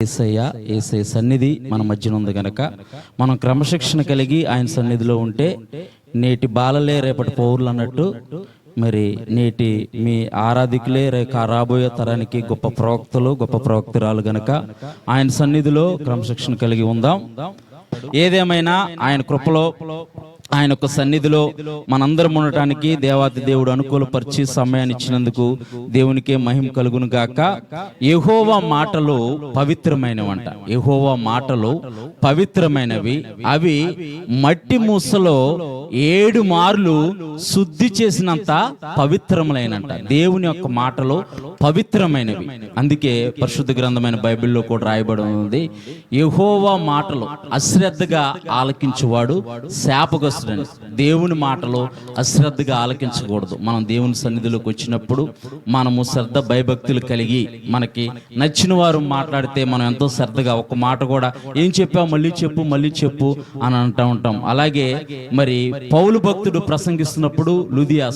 యేసయ్య సన్నిధి మన మధ్యన ఉంది గనక మనం క్రమశిక్షణ కలిగి ఆయన సన్నిధిలో ఉంటే నేటి బాలలే రేపటి పౌరులు అన్నట్టు మరి నేటి మీ ఆరాధికులే రాబోయే తరానికి గొప్ప ప్రవక్తలు గొప్ప ప్రవక్తరాలు గనక ఆయన సన్నిధిలో క్రమశిక్షణ కలిగి ఉందాం. ఏదేమైనా ఆయన కృపలో ఆయన యొక్క సన్నిధిలో మనందరం ఉండటానికి దేవాతి దేవుడు అనుకూలపరిచి సమయాన్ని ఇచ్చినందుకు దేవునికే మహిమ కలుగును గాక. యెహోవా మాటలు పవిత్రమైనవంట. యెహోవా మాటలు పవిత్రమైనవి. అవి మట్టి మూసలో 7 మార్లు శుద్ధి చేసినంత పవిత్రములైనంట. దేవుని యొక్క మాటలు పవిత్రమైనవి. అందుకే పరిశుద్ధ గ్రంథమైన బైబిల్లో కూడా రాయబడి ఉంది, యెహోవా మాటలు అశ్రద్ధగా ఆలకించువాడు శాపగ్రస్తుడని. దేవుని మాటలు అశ్రద్ధగా ఆలకించకూడదు. మనం దేవుని సన్నిధిలోకి వచ్చినప్పుడు మనము శ్రద్ధ భయభక్తులు కలిగి మనకి నచ్చిన వారు మాట్లాడితే మనం ఎంతో శ్రద్ధగా ఒక మాట కూడా ఏం చెప్పావు మళ్ళీ చెప్పు అని అంటూ ఉంటాం. అలాగే మరి పౌలు భక్తుడు ప్రసంగిస్తున్నప్పుడు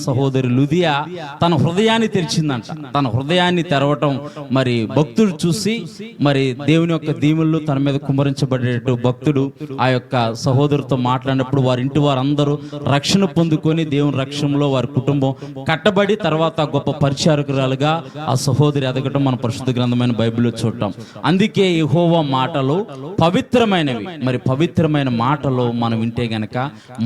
సహోదరి లుదియా తన హృదయాన్ని తెరిచిందంట. తన హృదయాన్ని తెరవటం మరి భక్తుడు చూసి మరి దేవుని యొక్క దీవులు తన మీద కుమ్మరించబడేటట్టు భక్తుడు ఆ యొక్క సహోదరుతో మాట్లాడినప్పుడు వారింటి వారందరూ రక్షణ పొందుకొని దేవుని రక్షణలో వారి కుటుంబం కట్టబడి తర్వాత గొప్ప పరిచారకురాలుగా ఆ సహోదరి ఎదగటం మన పరిశుద్ధ గ్రంథమైన బైబిల్లో చూడటం. అందుకే యెహోవా మాటలు పవిత్రమైనవి. మరి పవిత్రమైన మాటలు మనం వింటే గనక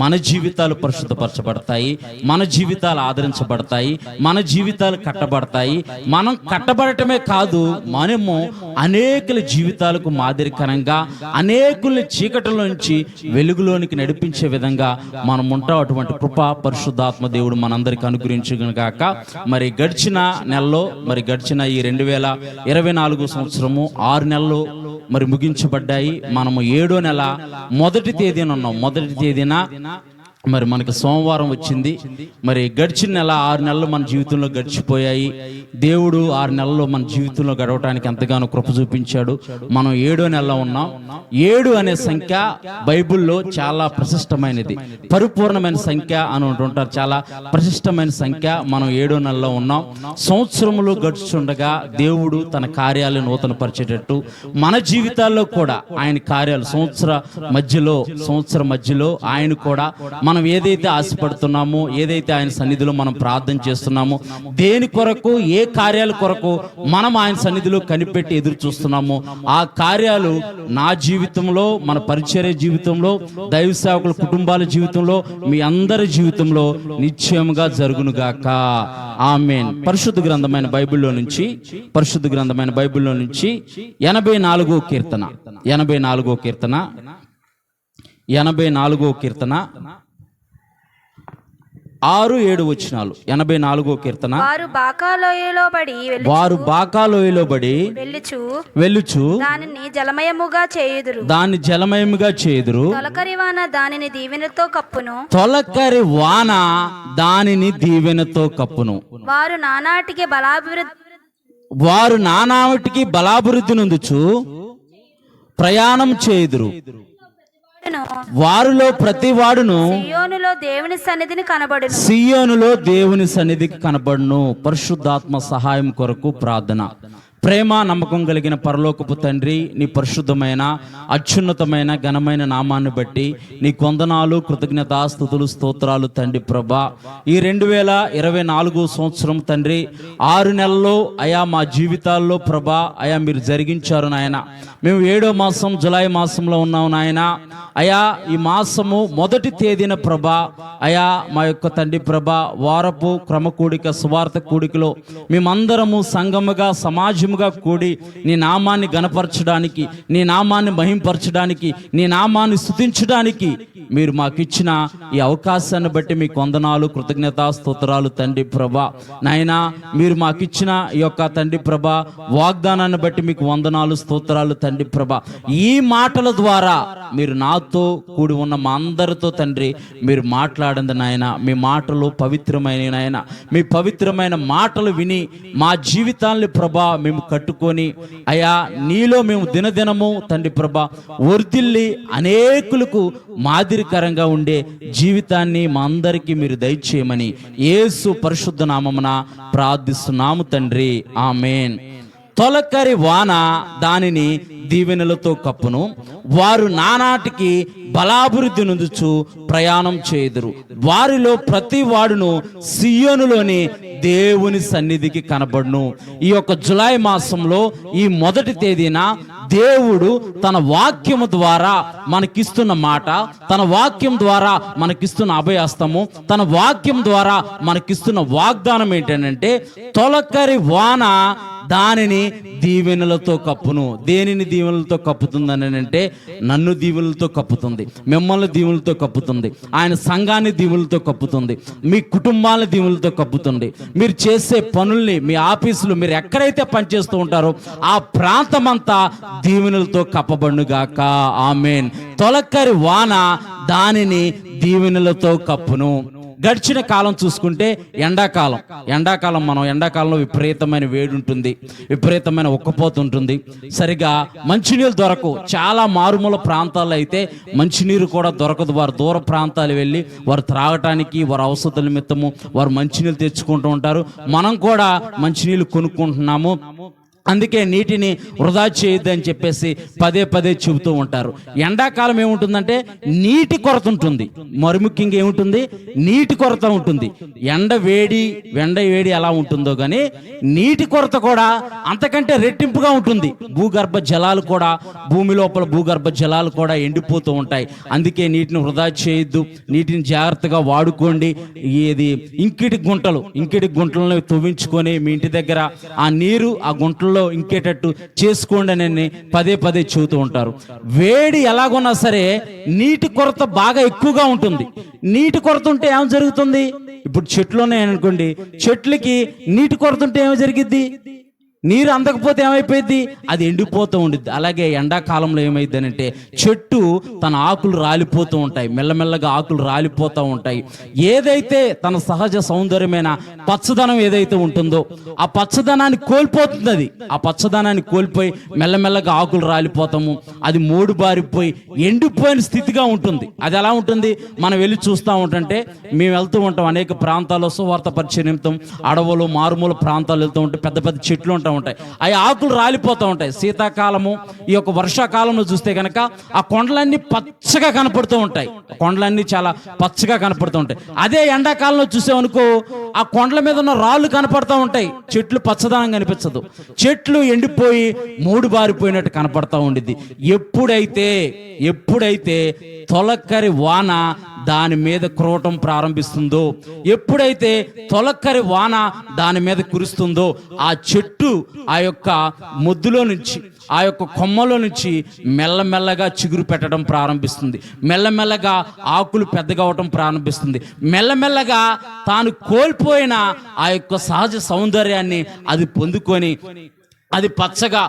మన జీవితాలు పరిశుద్ధపరచబడతాయి, మన జీవితాలు ఆదరించబడతాయి, మన జీవితాలు కట్టబడతాయి. మనం కట్టబడటమే కాదు, మనము అనేకుల జీవితాలకు మాదిరికరంగా అనేకుల్ని చీకటిలో నుంచి వెలుగులోనికి నడిపించే విధంగా మనం ఉంటాం. అటువంటి కృప పరిశుద్ధాత్మ దేవుడు మనందరికి అనుగ్రహించుగాక. మరి గడిచిన నెలలో గడిచిన ఈ 2024 సంవత్సరము 6 నెలలు మరి ముగించబడ్డాయి. మనము 7వ నెల మొదటి తేదీన ఉన్నాం. మొదటి తేదీన మరి మనకి సోమవారం వచ్చింది. మరి గడిచిన నెల 6 నెలలు మన జీవితంలో గడిచిపోయాయి. దేవుడు 6 నెలల్లో మన జీవితంలో గడవటానికి ఎంతగానో కృప చూపించాడు. మనం 7వ నెలలో ఉన్నాం. 7 అనే సంఖ్య బైబిల్లో చాలా ప్రశస్తమైనది, పరిపూర్ణమైన సంఖ్య అని అంటుంటారు. చాలా ప్రశస్తమైన సంఖ్య. మనం 7వ నెలలో ఉన్నాం. సంవత్సరములు గడుచుండగా దేవుడు తన కార్యాలను నూతన పరిచేటట్టు మన జీవితాల్లో కూడా ఆయన కార్యాలు సంవత్సరం మధ్యలో ఆయన కూడా మనం ఏదైతే ఆశపడుతున్నామో, ఏదైతే ఆయన సన్నిధిలో మనం ప్రార్థన చేస్తున్నామో, దేని కొరకు ఏ కార్యాల కొరకు మనం ఆయన సన్నిధిలో కనిపెట్టి ఎదురు చూస్తున్నామో ఆ కార్యాలు నా జీవితంలో, మన పరిచర్య జీవితంలో, దైవ సేవకుల కుటుంబాల జీవితంలో, మీ అందరి జీవితంలో నిశ్చయముగా జరుగునుగాక. ఆమేన్. పరిశుద్ధ గ్రంథమైన బైబిల్లో నుంచి 84వ కీర్తన 6-7 వచనాలు. 84వ కీర్తన. వారు బాకాలోయలో బడి వెళ్ళుచు దానిని జలమయముగా చేయుదురు. తొలకరి వాన దానిని దీవెనతో కప్పును. వారు నానాటికి బలాభివృద్ధి నొందుచు ప్రయాణం చేయుదురు. వారిలో ప్రతి వాడును సియోనులో దేవుని సన్నిధికి కనబడును. పరిశుద్ధాత్మ సహాయం కొరకు ప్రార్థన. ప్రేమ నమ్మకం కలిగిన పరలోకపు తండ్రి, నీ పరిశుద్ధమైన అత్యున్నతమైన ఘనమైన నామాన్ని బట్టి నీ వందనాలు, కృతజ్ఞతాస్తుతులు, స్తోత్రాలు తండ్రి ప్రభా. ఈ 2024 సంవత్సరం తండ్రి 6 నెలల్లో అయా మా జీవితాల్లో ప్రభా అయా మీరు జరిగించారు నాయన. మేము 7వ మాసం జులై మాసంలో ఉన్నాం నాయన. అయా ఈ మాసము మొదటి తేదీన ప్రభా అయా మా యొక్క తండ్రి ప్రభా వారపు క్రమ కూడిక సువార్త కూడికలో మేమందరము సంఘముగా సమాజముగా కూడి నీ నామాన్ని గణపరచడానికి, నీ నామాన్ని మహింపరచడానికి, నీ నామాన్ని స్తుతించడానికి మీరు మాకు ఇచ్చిన ఈ అవకాశాన్ని బట్టి మీకు వందనాలు, కృతజ్ఞతా స్తోత్రాలు తండ్రి ప్రభా. నాయనా మీరు మాకు ఇచ్చిన ఈ యొక్క తండ్రి ప్రభా వాగ్దానాన్ని బట్టి మీకు వందనాలు, స్తోత్రాలు తండ్రి ప్రభా. ఈ మాటల ద్వారా మీరు నాతో కూడి ఉన్న మా అందరితో తండ్రి మీరు మాట్లాడండి నాయన. మీ మాటలు పవిత్రమైన నాయన. మీ పవిత్రమైన మాటలు విని మా జీవితాన్ని ప్రభా మేము కట్టుకొని అయా నీలో మేము దినదినము తండ్రి ప్రభా వర్ధిల్లి అనేకులకు మాదిరికరంగా ఉండే జీవితాన్ని మా అందరికీ మీరు దయచేయమని యేసు పరిశుద్ధ నామమున ప్రార్థిస్తున్నాము తండ్రి. ఆమేన్. తొలకరి వాన దానిని దీవెనలతో కప్పును, వారు నానాటికి బలాభివృద్ధి నొందుచు ప్రయాణం చేయుదురు. వారిలో ప్రతి వాడును సియోనులోని దేవుని సన్నిధికి కనబడును. ఈ యొక్క జులై మాసంలో ఈ మొదటి తేదీన దేవుడు తన వాక్యము ద్వారా మనకిస్తున్న మాట, తన వాక్యం ద్వారా మనకిస్తున్న అభయహస్తము, తన వాక్యం ద్వారా మనకిస్తున్న వాగ్దానం ఏంటంటే తొలకరి వాన దానిని దీవెనలతో కప్పును. దేనిని దీవెనలతో కప్పుతుందని అంటే నన్ను దీవెనలతో కప్పుతుంది, మిమ్మల్ని దీవెనలతో కప్పుతుంది, ఆయన సంఘాన్ని దీవెనలతో కప్పుతుంది, మీ కుటుంబాలను దీవెనలతో కప్పుతుంది. మీరు చేసే పనుల్ని, మీ ఆఫీసులు, మీరు ఎక్కడైతే పనిచేస్తూ ఉంటారో ఆ ప్రాంతమంతా దీవెనలతో కప్పబడునుగాక. ఆమేన్. తొలకరి వాన దానిని దీవెనలతో కప్పును. గడిచిన కాలం చూసుకుంటే ఎండాకాలం మనం ఎండాకాలంలో విపరీతమైన వేడి ఉంటుంది, విపరీతమైన ఉక్కపోత ఉంటుంది, సరిగా మంచినీళ్ళు దొరకవు. చాలా మారుమూల ప్రాంతాల్లో అయితే మంచినీరు కూడా దొరకదు. వారు దూర ప్రాంతాలు వెళ్ళి వారు త్రాగటానికి, వారి అవసరాల నిమిత్తము వారు మంచినీళ్ళు తెచ్చుకుంటూ ఉంటారు. మనం కూడా మంచినీళ్ళు కొనుక్కుంటున్నాము. అందుకే నీటిని వృధా చేయొద్దు అని చెప్పేసి పదే పదే చెబుతూ ఉంటారు. ఎండాకాలం ఏముంటుందంటే నీటి కొరత ఉంటుంది, మరి ముఖ్యంగా ఏముంటుంది, నీటి కొరత ఉంటుంది. ఎండ వేడి ఎలా ఉంటుందో కానీ నీటి కొరత కూడా అంతకంటే రెట్టింపుగా ఉంటుంది. భూగర్భ జలాలు కూడా, భూమి లోపల భూగర్భ జలాలు కూడా ఎండిపోతూ ఉంటాయి. అందుకే నీటిని వృధా చేయొద్దు, నీటిని జాగ్రత్తగా వాడుకోండి. ఇది ఇంకిటి గుంటలను తవ్వించుకొని మీ ఇంటి దగ్గర ఆ నీరు ఆ గుంటల్లో ఇంకేటట్టు చేసుకోండి అని పదే పదే చెబుతూ ఉంటారు. వేడి ఎలాగున్నా సరే నీటి కొరత బాగా ఎక్కువగా ఉంటుంది. నీటి కొరత ఉంటే ఏం జరుగుతుంది? ఇప్పుడు చెట్లు ఉన్నాయనుకోండి, చెట్లకి నీటి కొరత ఉంటే ఏమి జరిగిద్ది? నీరు అందకపోతే ఏమైపోయింది? అది ఎండిపోతూ ఉండిద్ది. అలాగే ఎండాకాలంలో ఏమైంది అంటే చెట్టు తన ఆకులు రాలిపోతూ ఉంటాయి, మెల్లమెల్లగా ఆకులు రాలిపోతూ ఉంటాయి. ఏదైతే తన సహజ సౌందర్యమైన పచ్చదనం ఏదైతే ఉంటుందో ఆ పచ్చదనాన్ని కోల్పోతుంది. ఆ పచ్చదనాన్ని కోల్పోయి మెల్లమెల్లగా ఆకులు రాలిపోతాము, అది మోడు బారిపోయి ఎండిపోయిన స్థితిగా ఉంటుంది. అది ఎలా ఉంటుంది? మనం వెళ్ళి చూస్తూ ఉంటుంటే, మేము వెళ్తూ ఉంటాం అనేక ప్రాంతాల్లో సువార్త పరిచయ నిమిత్తం, అడవులు మారుమూల ప్రాంతాలు వెళ్తూ ఉంటే పెద్ద పెద్ద చెట్లు ఉంటాయి, అవి ఆకులు రాలిపోతూ ఉంటాయి. శీతాకాలము, ఈ యొక్క వర్షాకాలంలో చూస్తే కనుక ఆ కొండలన్నీ పచ్చగా కనపడుతూ ఉంటాయి, కొండలన్నీ చాలా పచ్చగా కనపడుతూ ఉంటాయి. అదే ఎండాకాలంలో చూసామనుకో ఆ కొండల మీద ఉన్న రాళ్ళు కనపడుతూ ఉంటాయి, చెట్లు పచ్చదనం కనిపించదు, చెట్లు ఎండిపోయి మూడు బారిపోయినట్టు కనపడతా ఉండిద్ది. ఎప్పుడైతే తొలకరి వాన దాని మీద కురవటం ప్రారంభిస్తుందో, ఎప్పుడైతే తొలకరి వాన దాని మీద కురుస్తుందో ఆ చెట్టు ఆ యొక్క మొద్దులో నుంచి, ఆ యొక్క కొమ్మలో నుంచి మెల్లమెల్లగా చిగురు పెట్టడం ప్రారంభిస్తుంది, మెల్లమెల్లగా ఆకులు పెద్దగా అవటం ప్రారంభిస్తుంది, మెల్లమెల్లగా తాను కోల్పోయిన ఆ యొక్క సహజ సౌందర్యాన్ని అది పొందుకొని అది పచ్చగా,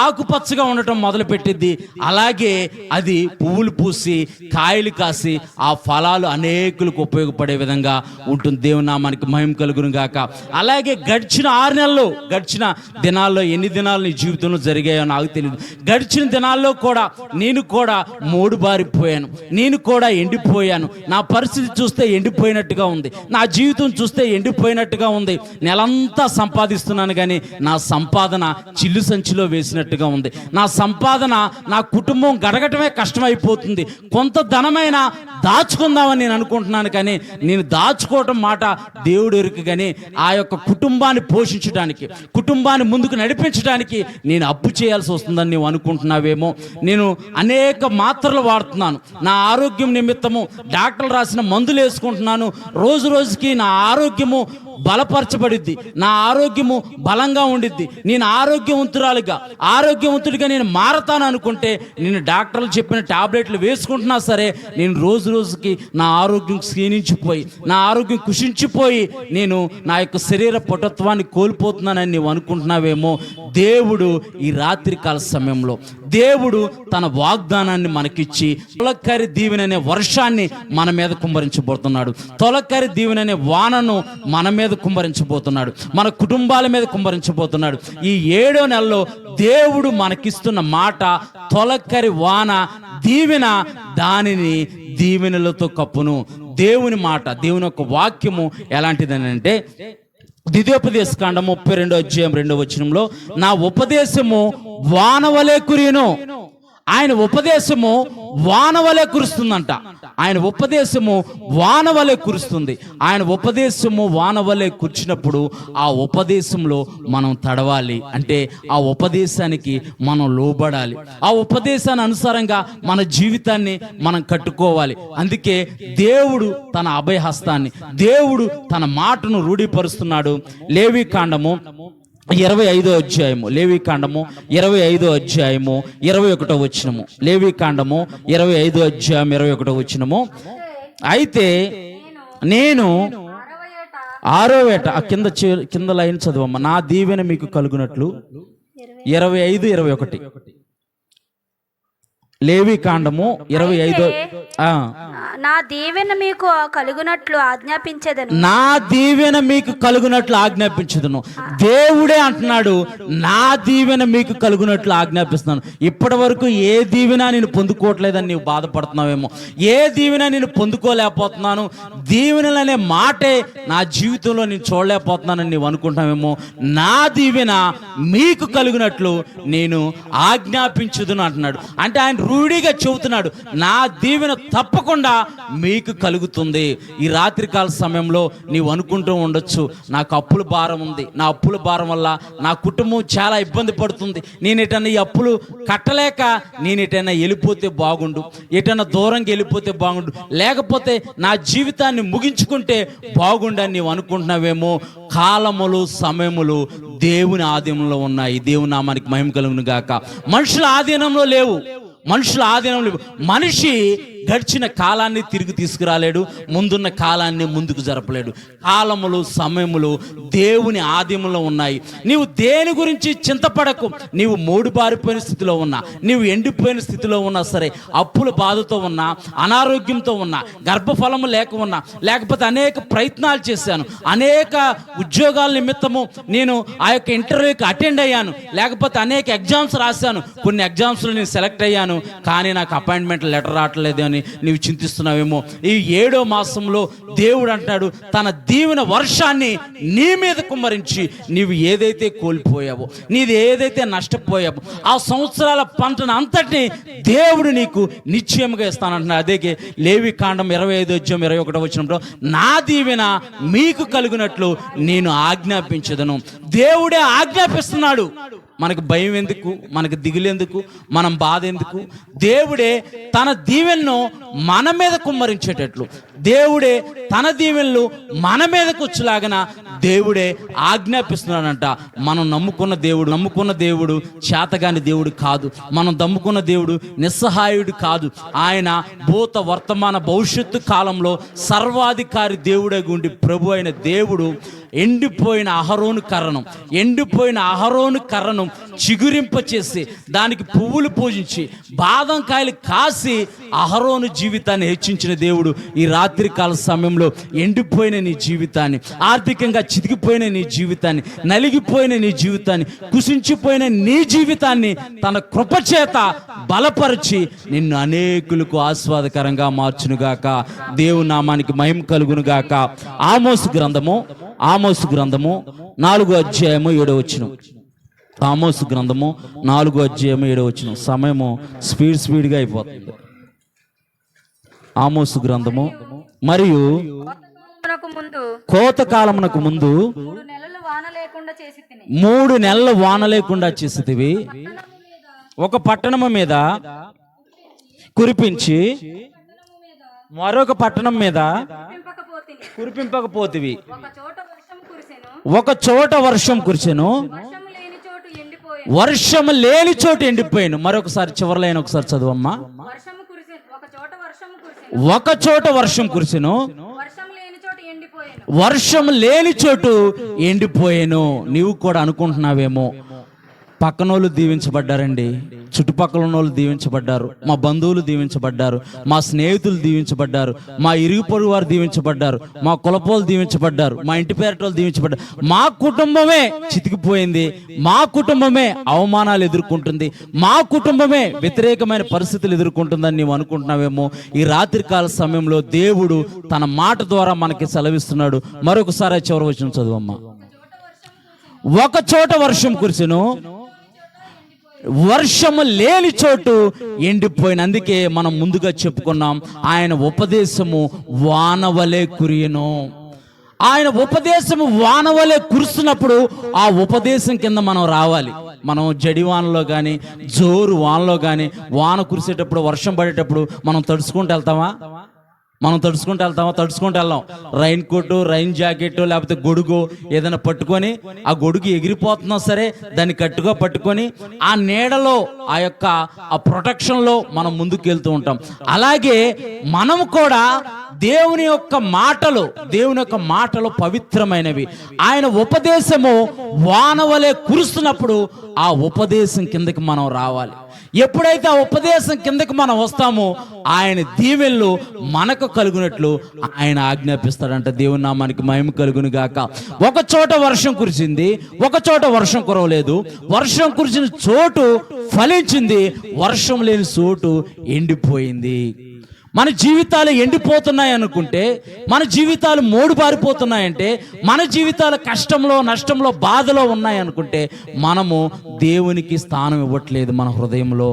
ఆకుపచ్చగా ఉండటం మొదలుపెట్టిద్ది. అలాగే అది పువ్వులు పూసి కాయలు కాసి ఆ ఫలాలు అనేకులకు ఉపయోగపడే విధంగా ఉంటుంది. దేవుని నామానికి మహిమ కలుగును గాక. అలాగే గడిచిన 6 నెలలు, గడిచిన దినాల్లో ఎన్ని దినాలు నీ జీవితంలో జరిగాయో నాకు తెలియదు. గడిచిన దినాల్లో కూడా నేను కూడా మోడు బారిపోయాను, నేను కూడా ఎండిపోయాను. నా పరిస్థితి చూస్తే ఎండిపోయినట్టుగా ఉంది, నా జీవితం చూస్తే ఎండిపోయినట్టుగా ఉంది. నెలంతా సంపాదిస్తున్నాను కానీ నా సంపాదన చిల్లు సంచిలో వేసినట్టుగా ఉంది. నా సంపాదన, నా కుటుంబం గడగటమే కష్టమైపోతుంది. కొంత ధనమైనా దాచుకుందామని నేను అనుకుంటున్నాను కానీ నేను దాచుకోవటం మాట దేవుడు ఎరుక. కానీ ఆ యొక్క కుటుంబాన్ని పోషించడానికి, కుటుంబాన్ని ముందుకు నడిపించడానికి నేను అప్పు చేయాల్సి వస్తుందని నువ్వు అనుకుంటున్నావేమో. నేను అనేక మాత్రలు వాడుతున్నాను, నా ఆరోగ్యం నిమిత్తము డాక్టర్లు రాసిన మందులు వేసుకుంటున్నాను. రోజు రోజుకి నా ఆరోగ్యము బలపరచబడిద్ది, నా ఆరోగ్యము బలంగా ఉండిద్ది, నేను ఆరోగ్యవంతుడిగా నేను మారతాను అనుకుంటే నేను డాక్టర్లు చెప్పిన టాబ్లెట్లు వేసుకుంటున్నా సరే నేను రోజు రోజుకి నా ఆరోగ్యం క్షీణించిపోయి, నా ఆరోగ్యం కుషించిపోయి నేను నా యొక్క శరీర పటుత్వాన్ని కోల్పోతున్నానని నువ్వు అనుకుంటున్నావేమో. దేవుడు ఈ రాత్రికాల సమయంలో దేవుడు తన వాగ్దానాన్ని మనకిచ్చి తొలకరి దీవెననే వర్షాన్ని మన మీద కుమ్మరించబోతున్నాడు, తొలకరి దీవెననే వానను మన మీద కుమ్మరించబోతున్నాడు, మన కుటుంబాల మీద కుమ్మరించబోతున్నాడు. ఈ 7వ నెలలో దేవుడు మనకిస్తున్న మాట తొలకరి వాన దీవెన దానిని దీవెనలతో కప్పును. దేవుని మాట, దేవుని యొక్క వాక్యము ఎలాంటిదని అంటే ద్వితీయోపదేశ కాండం 32వ అధ్యాయం 2వ వచనంలో నా ఉపదేశము వానవలే కురియను. ఆయన ఉపదేశము వానవలే కురుస్తుందంట. ఆయన ఉపదేశము వానవలే కురుస్తుంది. ఆయన ఉపదేశము వానవలే కురిచినప్పుడు ఆ ఉపదేశంలో మనం తడవాలి, అంటే ఆ ఉపదేశానికి మనం లోబడాలి. ఆ ఉపదేశాన్ని అనుసారంగా మన జీవితాన్ని మనం కట్టుకోవాలి. అందుకే దేవుడు తన అభయహస్తాన్ని, దేవుడు తన మాటను రూఢీపరుస్తున్నాడు. లేవి కాండము 25వ అధ్యాయము, లేవి కాండము 25వ అధ్యాయము 21వ వచనము, లేవి కాండము 25వ అధ్యాయం 21వ వచనము. అయితే నేను 6వ ఏట, ఆ కింద లైన్ చదవమ్మ. నా దీవెన మీకు కలుగునట్లు 25-21 లేవి కాండము 25. నా దీవెన మీకు కలుగునట్లు ఆజ్ఞాపించేదను. నా దీవెన మీకు కలుగునట్లు ఆజ్ఞాపించదును. దేవుడే అంటున్నాడు, నా దీవెన మీకు కలుగునట్లు ఆజ్ఞాపిస్తున్నాను. ఇప్పటి వరకు ఏ దీవెన నేను పొందుకోవట్లేదని నీవు బాధపడుతున్నావేమో, ఏ దీవెన నేను పొందుకోలేకపోతున్నాను, దీవెనలు అనే మాటే నా జీవితంలో నేను చూడలేకపోతున్నానని నీవు అనుకుంటున్నావేమో. నా దీవెన మీకు కలుగునట్లు నేను ఆజ్ఞాపించదును అంటున్నాడు. అంటే ఆయన రూఢిగా చెబుతున్నాడు, నా దీవెన తప్పకుండా మీకు కలుగుతుంది. ఈ రాత్రికాల సమయంలో నీవు అనుకుంటూ ఉండొచ్చు, నాకు అప్పుల భారం ఉంది, నా అప్పుల భారం వల్ల నా కుటుంబం చాలా ఇబ్బంది పడుతుంది, నేను ఎటన్నా ఈ అప్పులు కట్టలేక నేను ఎటైనా వెళ్ళిపోతే బాగుండు, ఎటన్నా దూరంగా వెళ్ళిపోతే బాగుండు, లేకపోతే నా జీవితాన్ని ముగించుకుంటే బాగుండని నీవు అనుకుంటున్నావేమో. కాలములు సమయములు దేవుని ఆధీనంలో ఉన్నాయి. దేవుని నామానికి మహిమ కలుగును గాక. మనుషుల ఆధీనంలో లేవు, మనుషుల ఆధీనంలో లేవు. మనిషి గడిచిన కాలాన్ని తిరిగి తీసుకురాలేడు, ముందున్న కాలాన్ని ముందుకు జరపలేడు. కాలములు సమయములు దేవుని ఆధీనంలో ఉన్నాయి. నీవు దేని గురించి చింతపడకు. నీవు మూడుబారిపోయిన స్థితిలో ఉన్నా, నీవు ఎండిపోయిన స్థితిలో ఉన్నా సరే, అప్పుల బాధతో ఉన్నా, అనారోగ్యంతో ఉన్నా, గర్భఫలము లేక ఉన్నా, లేకపోతే అనేక ప్రయత్నాలు చేశాను, అనేక ఉద్యోగాల నిమిత్తము నేను ఆ యొక్క ఇంటర్వ్యూకి అటెండ్ అయ్యాను, లేకపోతే అనేక ఎగ్జామ్స్ రాశాను, కొన్ని ఎగ్జామ్స్లో నేను సెలెక్ట్ అయ్యాను, కానీ నాకు అపాయింట్మెంట్ లెటర్ రావట్లేదు అని నీవు చింతిస్తున్నావేమో. ఈ 7వ మాసంలో దేవుడు అంటున్నాడు, తన దీవెన వర్షాన్ని నీ మీద కుమ్మరించి నీవు ఏదైతే కోల్పోయావో, నీది ఏదైతే నష్టపోయావో, ఆ సంవత్సరాల పంటను అంతటిని దేవుడు నీకు నిశ్చయముగా ఇస్తానంటున్నాడు. అదే లేవి కాండం 25-21 వచనంలో నా దీవెన మీకు కలుగునట్లు నేను ఆజ్ఞాపించదను. దేవుడే ఆజ్ఞాపిస్తున్నాడు. మనకు భయం ఎందుకు, మనకు దిగులెందుకు, మనం బాధ ఎందుకు? దేవుడే తన దీవెనను మన మీద కుమ్మరించేటట్లు, దేవుడే తన దీవెనలు మన మీదకు వచ్చేలాగన దేవుడే ఆజ్ఞాపిస్తున్నాడంట. మనం నమ్ముకున్న దేవుడు చేతగాని దేవుడు కాదు. మనం నమ్ముకున్న దేవుడు నిస్సహాయుడు కాదు. ఆయన భూత వర్తమాన భవిష్యత్తు కాలంలో సర్వాధికారి దేవుడే ఉండి ప్రభు అయిన దేవుడు ఎండిపోయిన అహరోను కర్రను చిగురింపచేసి దానికి పువ్వులు పూజించి బాదం కాయలు కాసి అహరోను జీవితాన్ని హెచ్చించిన దేవుడు ఈ రాత్రికాల సమయంలో ఎండిపోయిన నీ జీవితాన్ని, ఆర్థికంగా చితికిపోయిన నీ జీవితాన్ని, నలిగిపోయిన నీ జీవితాన్ని, కుసించిపోయిన నీ జీవితాన్ని తన కృపచేత బలపరిచి నిన్ను అనేకులకు ఆస్వాదకరంగా మార్చునుగాక. దేవుని నామానికి మహిమ కలుగునుగాక. ఆమోసు గ్రంథము 4వ అధ్యాయము 7వ వచనం. ఆమోసు గ్రంథము 4వ అధ్యాయము 7వ వచనం. సమయము స్పీడ్గా అయిపోతుంది. ఆమోసు గ్రంథము. మరియు కోతకాలమునకు ముందు 3 నెలలు వాన లేకుండా చేసితిని. 3 నెలలు వాన లేకుండా చేసితివి. ఒక పట్టణము మీద కురిపించి మరొక పట్టణం మీద కురిపింపకపోతివి. ఒక చోట వర్షం కురిసెను, వర్షం లేని చోటు ఎండిపోయాను. మరొకసారి చివరి లైన్ ఒకసారి చదువమ్మా. ఒక చోట వర్షం కురిసెను, వర్షం లేని చోటు ఎండిపోయాను. నీవు కూడా అనుకుంటున్నావేమో, పక్కనోళ్ళు దీవించబడ్డారండి, చుట్టుపక్కల ఉన్న వాళ్ళు దీవించబడ్డారు, మా బంధువులు దీవించబడ్డారు, మా స్నేహితులు దీవించబడ్డారు, మా ఇరుగు పొరుగు వారు దీవించబడ్డారు, మా కులపోలు దీవించబడ్డారు, మా ఇంటి పేరటోళ్ళు దీవించబడ్డారు. మా కుటుంబమే చితికిపోయింది, మా కుటుంబమే అవమానాలు ఎదుర్కొంటుంది, మా కుటుంబమే వ్యతిరేకమైన పరిస్థితులు ఎదుర్కొంటుందని నీవు అనుకుంటున్నావేమో. ఈ రాత్రికాల సమయంలో దేవుడు తన మాట ద్వారా మనకి సెలవిస్తున్నాడు. మరొకసారి చివరి వచనం చదువమ్మా. ఒక చోట వర్షం కురిసెను, వర్షము లేని చోటు ఎండిపోయిన. అందుకే మనం ముందుగా చెప్పుకున్నాం, ఆయన ఉపదేశము వానవలే కురియను. ఆయన ఉపదేశము వానవలే కురుస్తున్నప్పుడు ఆ ఉపదేశం కింద మనం రావాలి. మనం జడి వానలో కానీ జోరు వానలో కానీ వాన కురిసేటప్పుడు వర్షం పడేటప్పుడు మనం తడుచుకుంటూ వెళ్తామా? తడుచుకుంటూ వెళ్ళాం. రైన్ కోటు, రైన్ జాకెట్, లేకపోతే గొడుగు ఏదైనా పట్టుకొని, ఆ గొడుగు ఎగిరిపోతున్నా సరే దాన్ని కట్టుగా పట్టుకొని ఆ నీడలో ఆ యొక్క ఆ ప్రొటెక్షన్లో మనం ముందుకు వెళ్తూ ఉంటాం. అలాగే మనం కూడా దేవుని యొక్క మాటలు పవిత్రమైనవి. ఆయన ఉపదేశము వానవలే కురుస్తున్నప్పుడు ఆ ఉపదేశం కిందకి మనం రావాలి. ఎప్పుడైతే ఆ ఉపదేశం కిందకి మనం వస్తామో ఆయన దీవెనలు మనకు కలుగునట్లు ఆయన ఆజ్ఞాపిస్తాడంట. దేవుని నామానికి మహిమ కలుగును గాక. ఒక చోట వర్షం కురిసింది, ఒక చోట వర్షం కురవలేదు. వర్షం కురిసిన చోటు ఫలించింది, వర్షం లేని చోటు ఎండిపోయింది. మన జీవితాలు ఎండిపోతున్నాయి అనుకుంటే, మన జీవితాలు మోడుబారిపోతున్నాయంటే, మన జీవితాలు కష్టంలో, నష్టంలో, బాధలో ఉన్నాయి అనుకుంటే మనము దేవునికి స్థానం ఇవ్వట్లేదు. మన హృదయంలో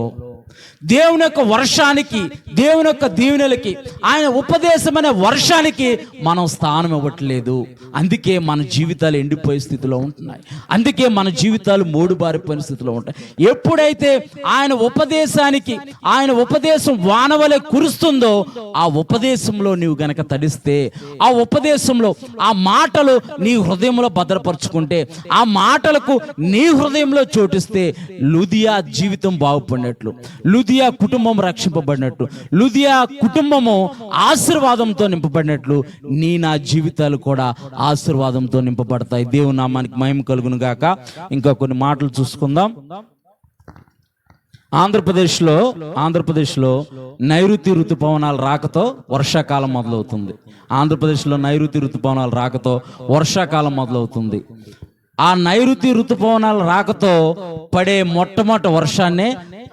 దేవుని యొక్క వర్షానికి, దేవుని యొక్క దీవెనలకి, ఆయన ఉపదేశం అనే వర్షానికి మనం స్థానం ఇవ్వట్లేదు. అందుకే మన జీవితాలు ఎండిపోయే స్థితిలో ఉంటున్నాయి. అందుకే మన జీవితాలు మోడుబారిపోయిన స్థితిలో ఉంటాయి. ఎప్పుడైతే ఆయన ఉపదేశానికి, ఆయన ఉపదేశం వానవలే కురుస్తుందో ఆ ఉపదేశంలో నీవు గనక తడిస్తే, ఆ ఉపదేశంలో ఆ మాటలు నీ హృదయంలో భద్రపరుచుకుంటే, ఆ మాటలకు నీ హృదయంలో చోటిస్తే లూదియా జీవితం బాగుపడినట్లు, లూదియా కుటుంబం రక్షింపబడినట్టు, లూదియా కుటుంబము ఆశీర్వాదంతో నింపబడినట్లు నా జీవితాలు కూడా ఆశీర్వాదంతో నింపబడతాయి. దేవుని నామానికి మహిమ కలుగును గాక. ఇంకా కొన్ని మాటలు చూసుకుందాం. ఆంధ్రప్రదేశ్లో నైరుతి ఋతుపవనాలు రాకతో వర్షాకాలం మొదలవుతుంది. ఆంధ్రప్రదేశ్లో నైరుతి ఋతుపవనాలు రాకతో వర్షాకాలం మొదలవుతుంది. ఆ నైరుతి ఋతుపవనాలు రాకతో పడే మొట్టమొదటి వర్షాన్నే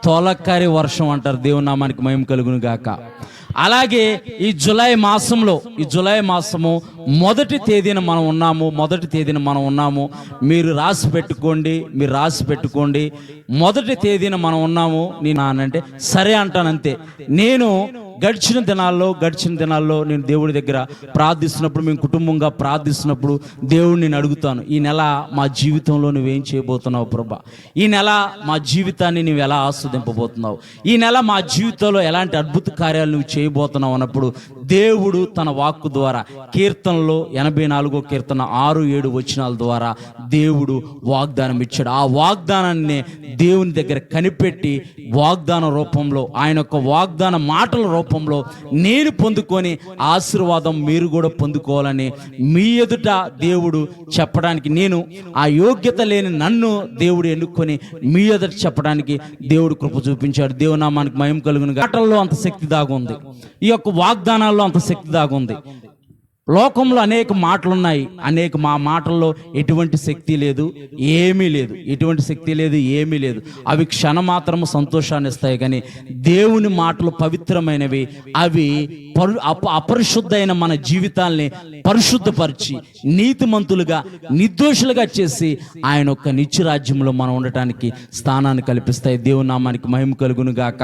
తొలకరి వర్షం అంటారు. దేవుని నామానికి మహిమ కలుగును గాక. అలాగే ఈ జూలై మాసము మొదటి తేదీన మనం ఉన్నాము. మీరు రాసి పెట్టుకోండి. మొదటి తేదీన మనం ఉన్నాము. నేను అంటే సరే అంటానంతే. నేను గడిచిన దినాల్లో నేను దేవుడి దగ్గర ప్రార్థిస్తున్నప్పుడు, మేము కుటుంబంగా ప్రార్థిస్తున్నప్పుడు దేవుడిని నేను అడుగుతాను, ఈ నెల మా జీవితంలో నువ్వేం చేయబోతున్నావు ప్రభా? ఈ నెల మా జీవితాన్ని నువ్వు ఎలా ఆస్వాదింపబోతున్నావు? ఈ నెల మా జీవితంలో ఎలాంటి అద్భుత కార్యాలు నువ్వు చేయబోతున్నావు అన్నప్పుడు దేవుడు తన వాక్కు ద్వారా కీర్తనలో 84వ కీర్తన 6-7 వచనాల ద్వారా దేవుడు వాగ్దానం ఇచ్చాడు. ఆ వాగ్దానాన్ని దేవుని దగ్గర కనిపెట్టి వాగ్దాన రూపంలో, ఆయన యొక్క వాగ్దాన మాటల రూపంలో నేను పొందుకొని ఆశీర్వాదం మీరు కూడా పొందుకోవాలని మీ ఎదుట దేవుడు చెప్పడానికి, నేను ఆ యోగ్యత లేని నన్ను దేవుడు ఎన్నుకొని మీ ఎదుట చెప్పడానికి దేవుడు కృప చూపించాడు. దేవుని నామానికి మహిమ కలుగును. మాటల్లో అంత శక్తి దాగుంది, ఈ యొక్క వాగ్దానాల్లో అంత శక్తి దాగుంది. లోకంలో అనేక మాటలున్నాయి, మా మాటల్లో ఎటువంటి శక్తి లేదు, ఏమీ లేదు. అవి క్షణమాత్రము సంతోషాన్ని ఇస్తాయి. కానీ దేవుని మాటలు పవిత్రమైనవి. అవి అపరిశుద్ధమైన మన జీవితాల్ని పరిశుద్ధపరిచి నీతిమంతులుగా, నిర్దోషులుగా చేసి ఆయన యొక్క నిత్యరాజ్యంలో మనం ఉండటానికి స్థానాన్ని కల్పిస్తాయి. దేవుని నామానికి మహిమ కలుగును గాక.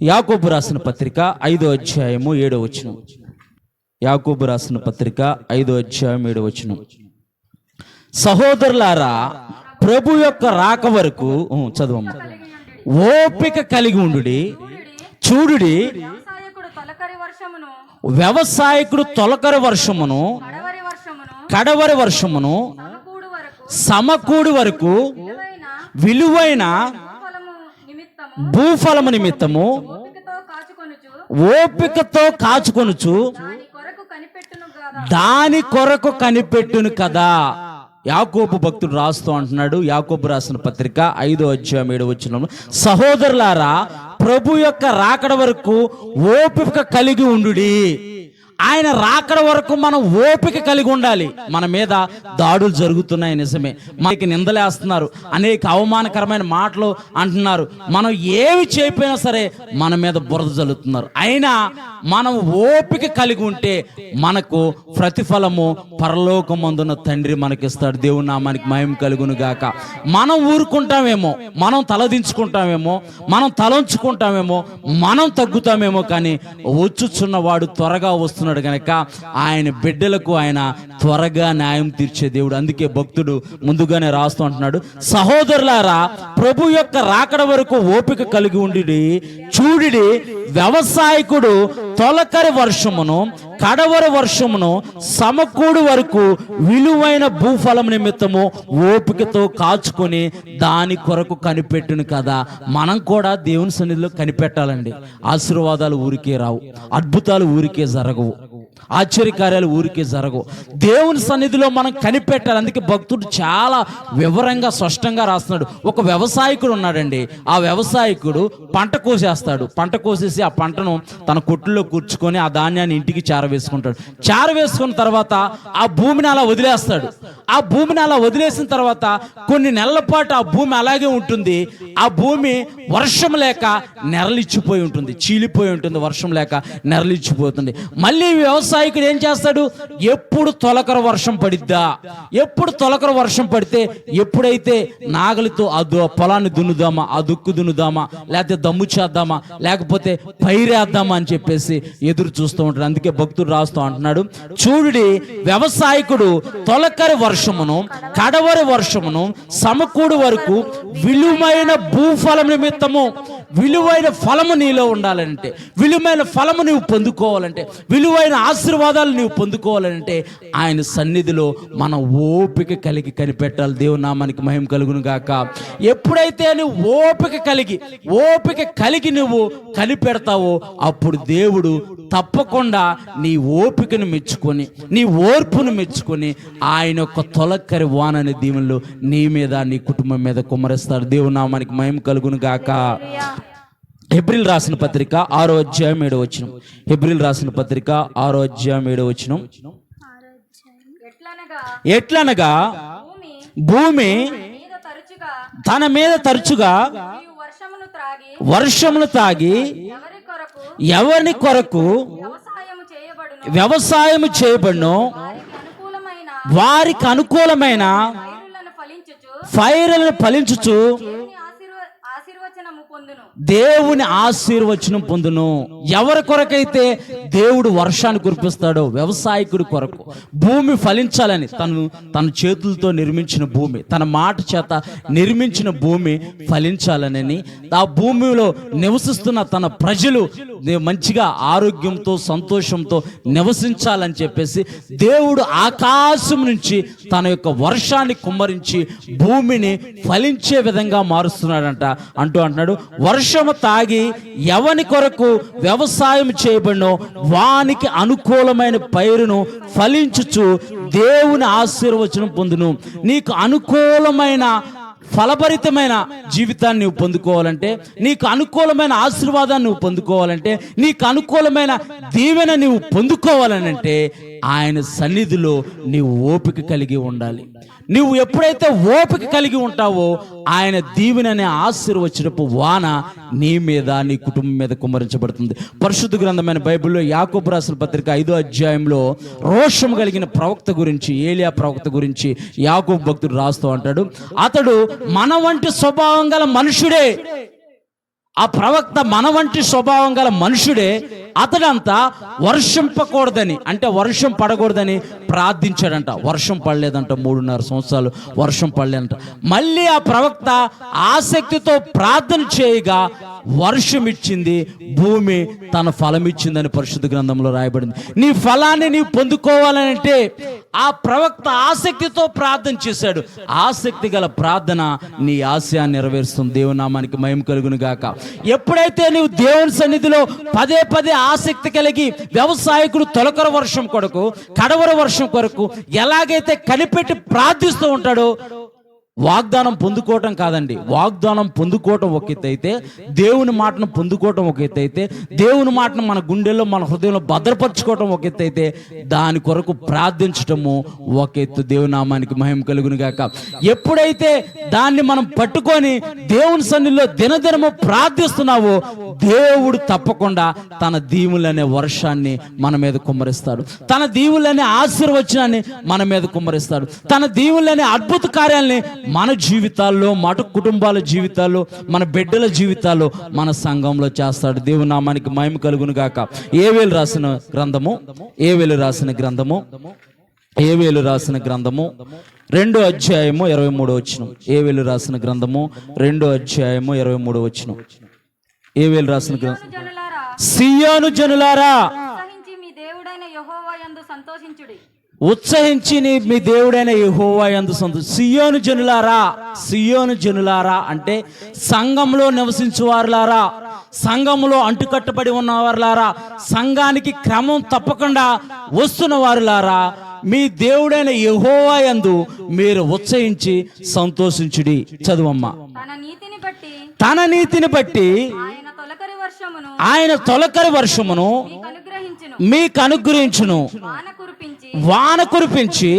యాకోబు రాసిన పత్రిక 5వ అధ్యాయము 7వ వచనం. యాకోబు రాసిన పత్రిక 5వ అధ్యాయం 7వ వచనం. సహోదరులారా, ప్రభు యొక్క రాక వరకు చదవమ్మ. ఓపిక కలిగి ఉండుడి. చూడుడి, వ్యవసాయకుడు తొలకరి వర్షమును కడవరి వర్షమును సమకూడి వరకు విలువైన భూఫలము నిమిత్తము ఓపికతో కాచుకొనుచు దాని కొరకు కనిపెట్టును కదా. యాకోబు భక్తుడు రాస్తూ అంటున్నాడు, యాకోబు రాసిన పత్రిక 5వ అధ్యాయం 7వ వచనంలో, సహోదరులారా, ప్రభు యొక్క రాకడ వరకు ఓపిక కలిగి ఉండుడి. ఆయన రాకడ వరకు మనం ఓపిక కలిగి ఉండాలి. మన మీద దాడులు జరుగుతున్నాయి నిజమే, మనకి నిందలేస్తున్నారు, అనేక అవమానకరమైన మాటలు అంటున్నారు, మనం ఏమి చేయకపోయినా సరే మన మీద బురద జల్లుతున్నారు. అయినా మనం ఓపిక కలిగి ఉంటే మనకు ప్రతిఫలము పరలోకమందున్న తండ్రి మనకిస్తాడు. దేవుని నామానికి మహిమ కలుగును గాక. మనం ఊరుకుంటామేమో, మనం తలదించుకుంటామేమో, మనం తలంచుకుంటామేమో, మనం తగ్గుతామేమో, కానీ వచ్చుచున్న వాడు త్వరగా వస్తున్నాడు గనక ఆయన బిడ్డలకు ఆయన త్వరగా న్యాయం తీర్చే దేవుడు. అందుకే భక్తుడు ముందుగానే రాస్తూ అంటున్నాడు, సహోదరులారా ప్రభు యొక్క రాకడ వరకు ఓపిక కలిగి ఉండి చూడిడి, వ్యవసాయకుడు తొలకరి వర్షమును కడవరి వర్షమును సమకూడు వరకు విలువైన భూఫలం నిమిత్తము ఓపికతో కాచుకొని దాని కొరకు కనిపెట్టును కదా. మనం కూడా దేవుని సన్నిధిలో కనిపెట్టాలండి. ఆశీర్వాదాలు ఊరికే రావు, అద్భుతాలు ఊరికే జరగవు, ఆశ్చర్యకార్యాలు ఊరికే జరగవు. దేవుని సన్నిధిలో మనం కనిపెట్టాలి. అందుకే భక్తుడు చాలా వివరంగా స్పష్టంగా రాస్తున్నాడు. ఒక వ్యవసాయకుడు ఉన్నాడండి. ఆ వ్యవసాయకుడు పంట కోసేస్తాడు. పంట కోసేసి ఆ పంటను తన కొట్టులో కూర్చుకొని ఆ ధాన్యాన్ని ఇంటికి చేరవేసుకుంటాడు. చేరవేసుకున్న తర్వాత ఆ భూమిని అలా వదిలేస్తాడు. ఆ భూమిని అలా వదిలేసిన తర్వాత కొన్ని నెలల పాటు ఆ భూమి అలాగే ఉంటుంది. ఆ భూమి వర్షం లేక నెరలిచ్చిపోయి ఉంటుంది, చీలిపోయి ఉంటుంది, వర్షం లేక నెరలిచ్చిపోతుంది. మళ్ళీ వ్యవసాయకుడు ఏం చేస్తాడు, ఎప్పుడు తొలకర వర్షం పడిద్దా, ఎప్పుడు తొలకర వర్షం పడితే ఎప్పుడైతే నాగలితో ఆ పొలాన్ని దున్నుదామా, ఆ దుక్కు దున్నుదామా, లేకపోతే దమ్ము చేద్దామా, లేకపోతే పైరేద్దామా అని చెప్పేసి ఎదురు చూస్తూ ఉంటాడు. అందుకే భక్తుడు రాస్తూ అంటున్నాడు, చూడుడి వ్యవసాయకుడు తొలకరి వర్షమును కడవరి వర్షమును సమకూడు వరకు విలువైన భూఫలం నిమిత్తము, విలువైన ఫలము నీలో ఉండాలంటే, విలువైన ఫలము నువ్వు పొందుకోవాలంటే, విలువైన ఆశీర్వాదాలు నువ్వు పొందుకోవాలంటే ఆయన సన్నిధిలో మనం ఓపిక కలిగి కనిపెట్టాలి. దేవుని నామానికి మహిమ కలుగును గాక. ఎప్పుడైతే నువ్వు ఓపిక కలిగి నువ్వు కనిపెడతావో అప్పుడు దేవుడు తప్పకుండా నీ ఓపికను మెచ్చుకొని, నీ ఓర్పును మెచ్చుకొని ఆయన యొక్క తొలకరి వానని దీవెనలు నీ మీద, నీ కుటుంబం మీద కుమ్మరిస్తాడు. దేవుని నామానికి మహిమ కలుగును గాక. హెబ్రీలు రాసిన పత్రిక 6వ అధ్యాయం 7వ వచనం. హెబ్రీలు రాసిన పత్రిక 6వ అధ్యాయం 7వ వచనం. ఎట్లనగా భూమి తన మీద తరచుగా వర్షమును త్రాగి ఎవరి కొరకు వ్యవసాయము చేయబడును, వారికి అనుకూలమైన ఫైరులను ఫలించుచు దేవుని ఆశీర్వచనం పొందును. ఎవరి కొరకైతే దేవుడు వర్షాన్ని కురిపిస్తాడో వ్యవసాయకుడి కొరకు, భూమి ఫలించాలని తన చేతులతో నిర్మించిన భూమి, తన మాట చేత నిర్మించిన భూమి ఫలించాలని, ఆ భూమిలో నివసిస్తున్న తన ప్రజలు మంచిగా ఆరోగ్యంతో సంతోషంతో నివసించాలని చెప్పేసి దేవుడు ఆకాశం నుంచి తన యొక్క వర్షాన్ని కుమ్మరించి భూమిని ఫలించే విధంగా మారుస్తున్నాడంట. అంటున్నాడు, వర్షము తాగి ఎవని కొరకు వ్యవసాయం చేయబడినో వానికి అనుకూలమైన పైరును ఫలించుచు దేవుని ఆశీర్వచనం పొందును. నీకు అనుకూలమైన ఫలభరితమైన జీవితాన్ని నువ్వు పొందుకోవాలంటే, నీకు అనుకూలమైన ఆశీర్వాదాన్ని నువ్వు పొందుకోవాలంటే, నీకు అనుకూలమైన దీవెన నువ్వు పొందుకోవాలనంటే ఆయన సన్నిధిలో నీవు ఓపిక కలిగి ఉండాలి. నువ్వు ఎప్పుడైతే ఓపిక కలిగి ఉంటావో ఆయన దీవెననే ఆశీర్వచనపు వాన నీ మీద, నీ కుటుంబం మీద కుమ్మరించబడుతుంది. పరిశుద్ధ గ్రంథమైన బైబిల్లో యాకోబు రాసిన పత్రిక 5వ అధ్యాయంలో రోషం కలిగిన ప్రవక్త గురించి, ఏలియా ప్రవక్త గురించి యాకోబు భక్తుడు రాస్తూ అంటాడు, అతడు మన వంటి స్వభావం గల మనుషుడే. ఆ ప్రవక్త మన వంటి స్వభావం గల మనుషుడే. అతడంతా వర్షింపకూడదని, అంటే వర్షం పడకూడదని ప్రార్థించాడంట. వర్షం పడలేదంట, 3.5 సంవత్సరాలు వర్షం పడలేదంట. మళ్ళీ ఆ ప్రవక్త ఆసక్తితో ప్రార్థన చేయగా వర్షం ఇచ్చింది, భూమి తన ఫలం ఇచ్చిందని పరిశుద్ధ గ్రంథంలో రాయబడింది. నీ ఫలాన్ని నీవు పొందుకోవాలంటే ఆ ప్రవక్త ఆసక్తితో ప్రార్థన చేశాడు. ఆసక్తి గల ప్రార్థన నీ ఆశయాన్ని నెరవేరుస్తుంది. దేవుని నామానికి మహిమ కలుగును గాక. ఎప్పుడైతే నీవు దేవుని సన్నిధిలో పదే పదే ఆసక్తి కలిగి, వ్యవసాయకుడు తొలకర వర్షం కొరకు, కడవర వర్షం కొరకు ఎలాగైతే కనిపెట్టి ప్రార్థిస్తూ ఉంటాడో వాగ్దానం పొందుకోవటం కాదండి. వాగ్దానం పొందుకోవటం ఒక ఎత్తు అయితే, దేవుని మాటను పొందుకోవటం ఒక ఎత్తు అయితే, దేవుని మాటను మన గుండెల్లో మన హృదయంలో భద్రపరచుకోవటం ఒక ఎత్తు అయితే, దాని కొరకు ప్రార్థించటము ఒక ఎత్తు. దేవుని నామానికి మహిమ కలుగును గాక. ఎప్పుడైతే దాన్ని మనం పట్టుకొని దేవుని సన్నిధిలో దినదినము ప్రార్థిస్తున్నావో, దేవుడు తప్పకుండా తన దీవులనే వర్షాన్ని మన మీద కుమ్మరిస్తాడు. తన దీవులనే ఆశీర్వచనాన్ని మన మీద కుమ్మరిస్తాడు. తన దీవులనే అద్భుత కార్యాలని మన జీవితాల్లో, మన కుటుంబాల జీవితాల్లో, మన బిడ్డల జీవితాల్లో, మన సంఘంలో చేస్తాడు. దేవుని నామానికి మహిమ కలుగును గాక. ఏవేలు రాసిన గ్రంథము 2వ అధ్యాయము 23వ వచనం. ఏవేలు రాసిన గ్రంథము 2వ అధ్యాయము 23వ వచనం. ఏవేలు రాసిన గ్రంథం. జనులారా, సియోను జనులారా, ఉత్సహించి మీ దేవుడైన యెహోవా యందు సంతోషించుడి. ఉత్సహించి మీ దేవుడైన యెహోవా యందు సంతోషించుడి. సియోను జనులారా, సియోను జనులారా అంటే సంఘంలో నివసించువారులారా, సంఘములో అంటుకట్టబడి ఉన్నవారులారా, సంఘానికి క్రమం తప్పకుండా వస్తున్న వారులారా, మీ దేవుడైన యెహోవా యందు మీరు ఉత్సహించి సంతోషించుడి. చదువమ్మా. తన నీతిని బట్టి ఆయన తొలకరి వర్షమును మీకు అనుగ్రహించును. వాన కురిపించి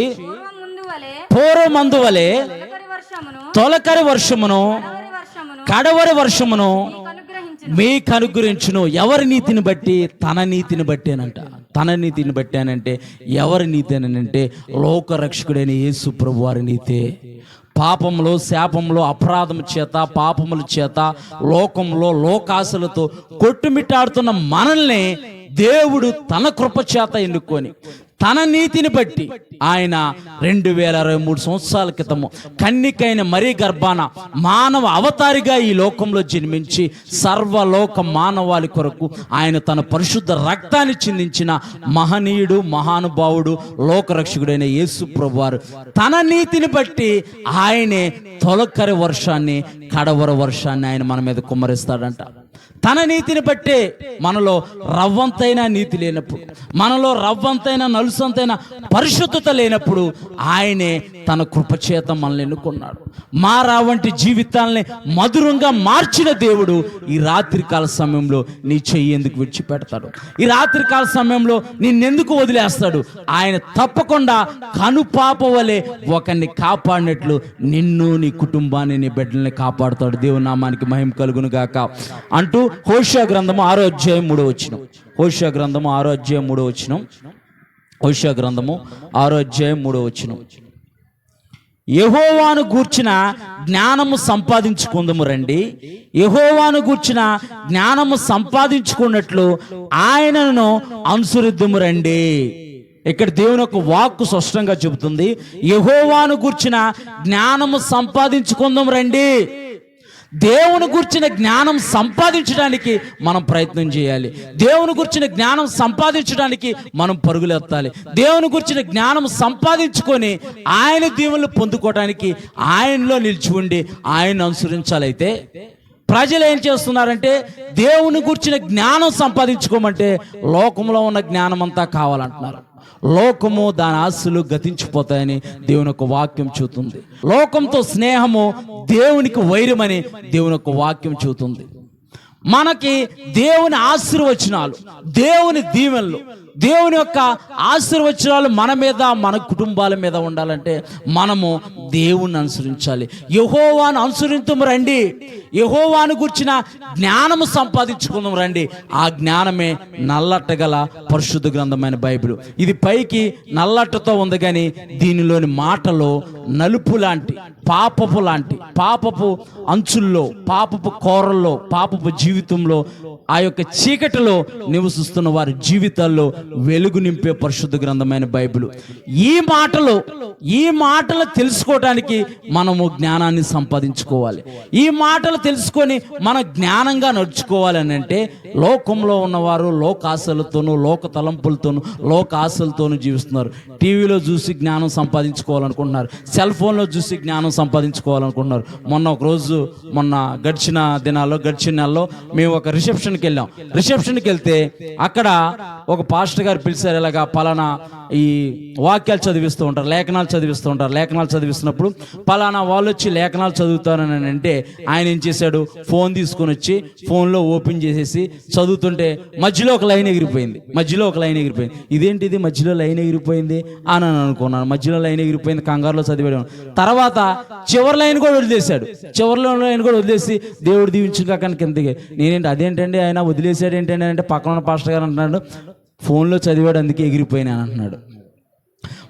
పూర్వమందు వలె తొలకరి వర్షమును కడవరి వర్షమును మీకు అనుగ్రహించును. ఎవరి నీతిని బట్టి? తన నీతిని బట్టేనంట. తన నీతిని బట్టానంటే ఎవరి నీతి అంటే లోకరక్షకుడైన యేసు ప్రభు వారి నీతే. పాపంలో, శాపంలో, అపరాధం చేత, పాపముల చేత, లోకంలో లోకాశలతో కొట్టుమిట్టాడుతున్న మనల్ని దేవుడు తన కృప చేత ఎన్నుకొని తన నీతిని బట్టి ఆయన 2023 సంవత్సరాల క్రితము కన్నికైన మరీ గర్భాన మానవ అవతారిగా ఈ లోకంలో జన్మించి సర్వలోక మానవాళి కొరకు ఆయన తన పరిశుద్ధ రక్తాన్ని చిందించిన మహనీయుడు, మహానుభావుడు, లోకరక్షకుడైన యేసు ప్రభువారు తన నీతిని బట్టి ఆయనే తొలకరి వర్షాన్ని, కడవర వర్షాన్ని ఆయన మన మీద కుమ్మరిస్తాడంట. తన నీతిని బట్టే మనలో రవ్వంతైన నీతి లేనప్పుడు, మనలో రవ్వంతైన నలుసంతైన పరిశుద్ధత లేనప్పుడు ఆయనే తన కృపచేత మనల్ని ఎన్నుకున్నాడు. మారా వంటి జీవితాలని మధురంగా మార్చిన దేవుడు ఈ రాత్రికాల సమయంలో నీ చెయ్యి ఎందుకు విడిచిపెడతాడు? ఈ రాత్రికాల సమయంలో నిన్నెందుకు వదిలేస్తాడు? ఆయన తప్పకుండా కనుపాప వలె ఒకరిని కాపాడినట్లు నిన్ను, నీ కుటుంబాన్ని, నీ బిడ్డల్ని కాపాడుతాడు. దేవుని నామానికి మహిమ కలుగును గాక అంటూ హోషేయ గ్రంథము 6వ అధ్యాయం 3వ వచనం. హోషేయ గ్రంథము 6వ అధ్యాయం 3వ వచనం. హోషేయ గ్రంథము 6వ అధ్యాయం 3వ వచనం. యెహోవాను గూర్చిన జ్ఞానము సంపాదించుకుందుము రండి, యెహోవాను గూర్చిన జ్ఞానము సంపాదించుకున్నట్లు ఆయనను అనుసరిద్దుము రండి. ఇక్కడ దేవుని యొక్క వాక్కు స్పష్టంగా చెబుతుంది, యెహోవాను గూర్చిన జ్ఞానము సంపాదించుకుందాం రండి. దేవుని గురించిన జ్ఞానం సంపాదించడానికి మనం ప్రయత్నం చేయాలి. దేవుని గురించిన జ్ఞానం సంపాదించడానికి మనం పరుగులెత్తాలి. దేవుని గురించిన జ్ఞానం సంపాదించుకొని ఆయన దీవెనలు పొందుకోవడానికి ఆయనలో నిలిచి ఉండి ఆయన అనుసరించాలైతే ప్రజలు ఏం చేస్తున్నారంటే దేవుని గురించిన జ్ఞానం సంపాదించుకోమంటే లోకంలో ఉన్న జ్ఞానం అంతా కావాలంటున్నారు. లోకము, దాని ఆశలు గతించిపోతాయని దేవుని యొక్క వాక్యం చెబుతుంది. లోకంతో స్నేహము దేవునికి వైరమని దేవుని యొక్క వాక్యం చెబుతుంది. మనకి దేవుని ఆశీర్వచనాలు, దేవుని దీవెనలు, దేవుని యొక్క ఆశీర్వచనాలు మన మీద, మన కుటుంబాల మీద ఉండాలంటే మనము దేవుణ్ణి అనుసరించాలి. యెహోవాను అనుసరించము రండి, యెహోవాను గురించిన జ్ఞానము సంపాదించుకుందాం రండి. ఆ జ్ఞానమే నల్లట గల పరిశుద్ధ గ్రంథమైన బైబిల్. ఇది పైకి నల్లటతో ఉంది కానీ దీనిలోని మాటలో నలుపు లాంటి, పాపపు లాంటి, పాపపు అంచుల్లో, పాపపు కోరల్లో, పాపపు జీవితంలో, ఆ యొక్క చీకటిలో నివసిస్తున్న వారి జీవితాల్లో వెలుగు నింపే పరిశుద్ధ గ్రంథమైన బైబిల్. ఈ మాటలు తెలుసుకోవడానికి మనము జ్ఞానాన్ని సంపాదించుకోవాలి. ఈ మాటలు తెలుసుకొని మన జ్ఞానంగా నడుచుకోవాలని అంటే లోకంలో ఉన్నవారు లోక ఆశలతోనూ, లోక తలంపులతోనూ, లోక ఆశలతోనూ జీవిస్తున్నారు. టీవీలో చూసి జ్ఞానం సంపాదించుకోవాలనుకుంటున్నారు, సెల్ ఫోన్లో చూసి జ్ఞానం సంపాదించుకోవాలనుకుంటున్నారు. మొన్న గడిచిన నెలలో మేము ఒక రిసెప్షన్కి వెళ్ళాం. రిసెప్షన్కి వెళ్తే అక్కడ ఒక పాస్టర్ గారు పిలిచారు. ఇలాగా పలానా ఈ వాక్యాలు చదివిస్తూ ఉంటారు, లేఖనాలు చదివిస్తూ ఉంటారు. లేఖనాలు చదివిస్తున్నప్పుడు పలానా వాళ్ళు వచ్చి లేఖనాలు చదువుతారని అంటే ఆయన ఏం చేశాడు, ఫోన్ తీసుకొని వచ్చి ఫోన్లో ఓపెన్ చేసేసి చదువుతుంటే మధ్యలో ఒక లైన్ ఎగిరిపోయింది. ఇదేంటిది మధ్యలో లైన్ ఎగిరిపోయింది అని అనుకున్నాను. మధ్యలో లైన్ ఎగిరిపోయింది, కంగారులో చదివాడు. తర్వాత చివరి లైన్ కూడా వదిలేసి దేవుడు దీవించుగా కనుక కిందకి. నేనేంటి అదేంటండి ఆయన వదిలేసాడు ఏంటండి అంటే పక్కన ఉన్న పాస్టర్ గారు అంటున్నాడు, ఫోన్లో చదివాడు అందుకే ఎగిరిపోయినా అంటున్నాడు.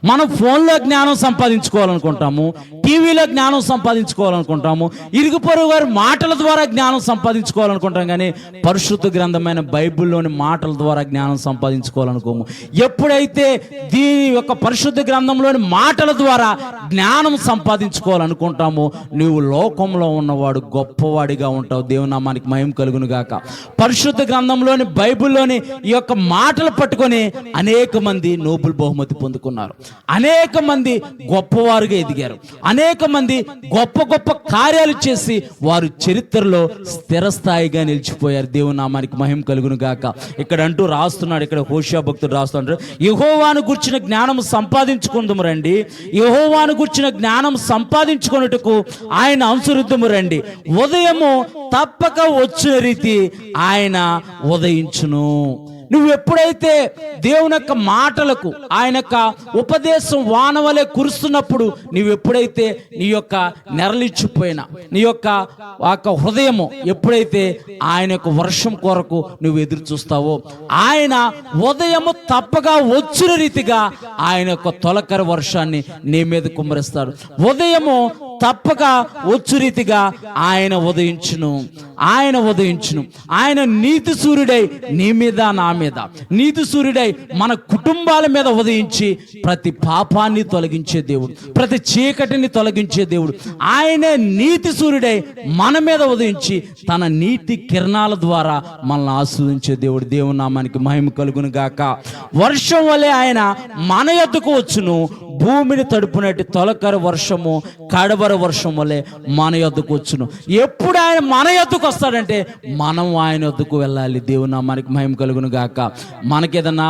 మనం ఫోన్లో జ్ఞానం సంపాదించుకోవాలనుకుంటాము, టీవీలో జ్ఞానం సంపాదించుకోవాలనుకుంటాము, ఇరుగు పొరుగు వారి మాటల ద్వారా జ్ఞానం సంపాదించుకోవాలనుకుంటాం. కానీ పరిశుద్ధ గ్రంథమైన బైబిల్లోని మాటల ద్వారా జ్ఞానం సంపాదించుకోవాలనుకోము. ఎప్పుడైతే దీని యొక్క పరిశుద్ధ గ్రంథంలోని మాటల ద్వారా జ్ఞానం సంపాదించుకోవాలనుకుంటామో నీవు లోకంలో ఉన్నవాడు గొప్పవాడిగా ఉంటావు. దేవుని నామానికి మహిమ కలుగును గాక. పరిశుద్ధ గ్రంథంలోని బైబిల్లోని ఈ యొక్క మాటలు పట్టుకొని అనేక మంది నోబెల్ బహుమతి పొందుకున్నారు, అనేక మంది గొప్పవారుగా ఎదిగారు, అనేక మంది గొప్ప గొప్ప కార్యాలు చేసి వారు చరిత్రలో స్థిరస్థాయిగా నిలిచిపోయారు. దేవుని నామానికి మహిమ కలుగును గాక. ఇక్కడ అంటూ రాస్తున్నాడు, ఇక్కడ హోషేయ భక్తుడు రాస్తున్నాడు, యెహోవాను గుర్చిన జ్ఞానం సంపాదించుకుందుము రండి, యెహోవాను గుర్చిన జ్ఞానం సంపాదించుకొనుటకు ఆయన అనుసరిద్దుము రండి. ఉదయము తప్పక వచ్చిన రీతి ఆయన ఉదయించును. నువ్వు ఎప్పుడైతే దేవుని యొక్క మాటలకు ఆయన యొక్క ఉపదేశం వానవలే కురుస్తున్నప్పుడు నువ్వు ఎప్పుడైతే నీ యొక్క నెరలిచ్చిపోయినా నీ యొక్క హృదయము ఎప్పుడైతే ఆయన యొక్క వర్షం కొరకు నువ్వు ఎదురు చూస్తావో ఆయన ఉదయము తప్పగా వచ్చిన రీతిగా ఆయన యొక్క తొలకరి వర్షాన్ని నీ మీద కుమ్మరిస్తాడు. ఉదయము తప్పక వచ్చు రీతిగా ఆయన ఉదయించును. ఆయన నీతి సూర్యుడై నీ మీద నా మీద, నీతి సూర్యుడై మన కుటుంబాల మీద ఉదయించి ప్రతి పాపాన్ని తొలగించే దేవుడు, ప్రతి చీకటిని తొలగించే దేవుడు. ఆయనే నీతి సూర్యుడై మన మీద ఉదయించి తన నీతి కిరణాల ద్వారా మనల్ని ఆస్వాదించే దేవుడు. దేవుని నామానికి మహిమ కలుగును గాక. వర్షం వలె ఆయన మన యొద్దకు వచ్చును, భూమిని తడుపునట్టు తొలకరి వర్షము కడవరి వర్షం వలె మన యొద్దకు వచ్చును. ఎప్పుడు ఆయన మన యొద్దకు వస్తాడంటే మనం ఆయన యొద్దకు వెళ్ళాలి. దేవుని నామానికి మహిమ కలుగును గాక. మనకేదన్నా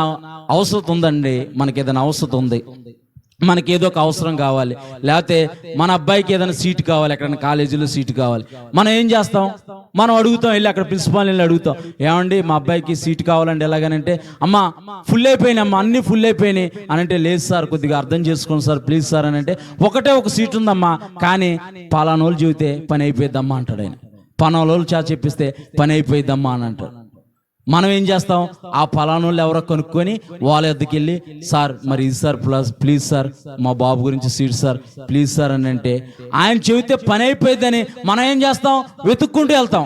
అవసరం ఉందండి, మనకేదైనా అవసరం ఉంది, మనకి ఏదో ఒక అవసరం కావాలి, లేకపోతే మన అబ్బాయికి ఏదైనా సీటు కావాలి, ఎక్కడైనా కాలేజీలో సీటు కావాలి, మనం ఏం చేస్తాం, మనం అడుగుతాం, వెళ్ళి అక్కడ ప్రిన్సిపాల్ వెళ్ళి అడుగుతాం, ఏమండి మా అబ్బాయికి సీటు కావాలండి ఎలాగనంటే, అమ్మ ఫుల్ అయిపోయినాయి అమ్మ, అన్నీ ఫుల్ అయిపోయినాయి అని అంటే, లేదు సార్ కొద్దిగా అర్థం చేసుకోండి సార్ ప్లీజ్ సార్ అని అంటే, ఒకటే ఒక సీటు ఉందమ్మా కానీ పలానోళ్ళు చెబితే పని అయిపోయిద్దమ్మా అంటాడు ఆయన. పలానోళ్ళు చెప్పిస్తే పని అయిపోయిద్దమ్మా అని అంటాడు. మనం ఏం చేస్తాం, ఆ పలానోళ్ళు ఎవరో కనుక్కొని వాళ్ళ వద్దకు వెళ్ళి, సార్ మరి ఇది సార్ ప్లీజ్ సార్ మా బాబు గురించి సీట్ సార్ ప్లీజ్ సార్ అని అంటే, ఆయన చెబితే పని అయిపోయిందని మనం ఏం చేస్తాం, వెతుక్కుంటూ వెళ్తాం.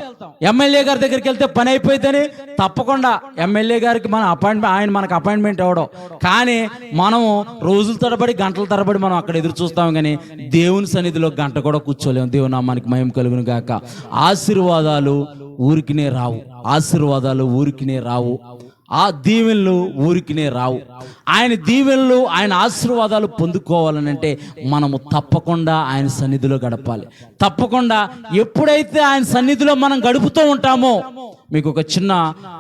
ఎమ్మెల్యే గారి దగ్గరికి వెళ్తే పని అయిపోయిందని తప్పకుండా ఎమ్మెల్యే గారికి ఆయన మనకు అపాయింట్మెంట్ ఇవ్వడం, కానీ మనము రోజుల తరబడి గంటల తరబడి మనం అక్కడ ఎదురు చూస్తాం. కానీ దేవుని సన్నిధిలో గంట కూడా కూర్చోలేము. దేవుని నామానికి మహిమ కలుగును గాక. ఆశీర్వాదాలు ఊరికినే రావు, ఆ దీవెనలు ఊరికినే రావు. ఆయన దీవెనలు ఆయన ఆశీర్వాదాలు పొందుకోవాలనంటే మనము తప్పకుండా ఆయన సన్నిధిలో గడపాలి. తప్పకుండా ఎప్పుడైతే ఆయన సన్నిధిలో మనం గడుపుతూ ఉంటామో, మీకు ఒక చిన్న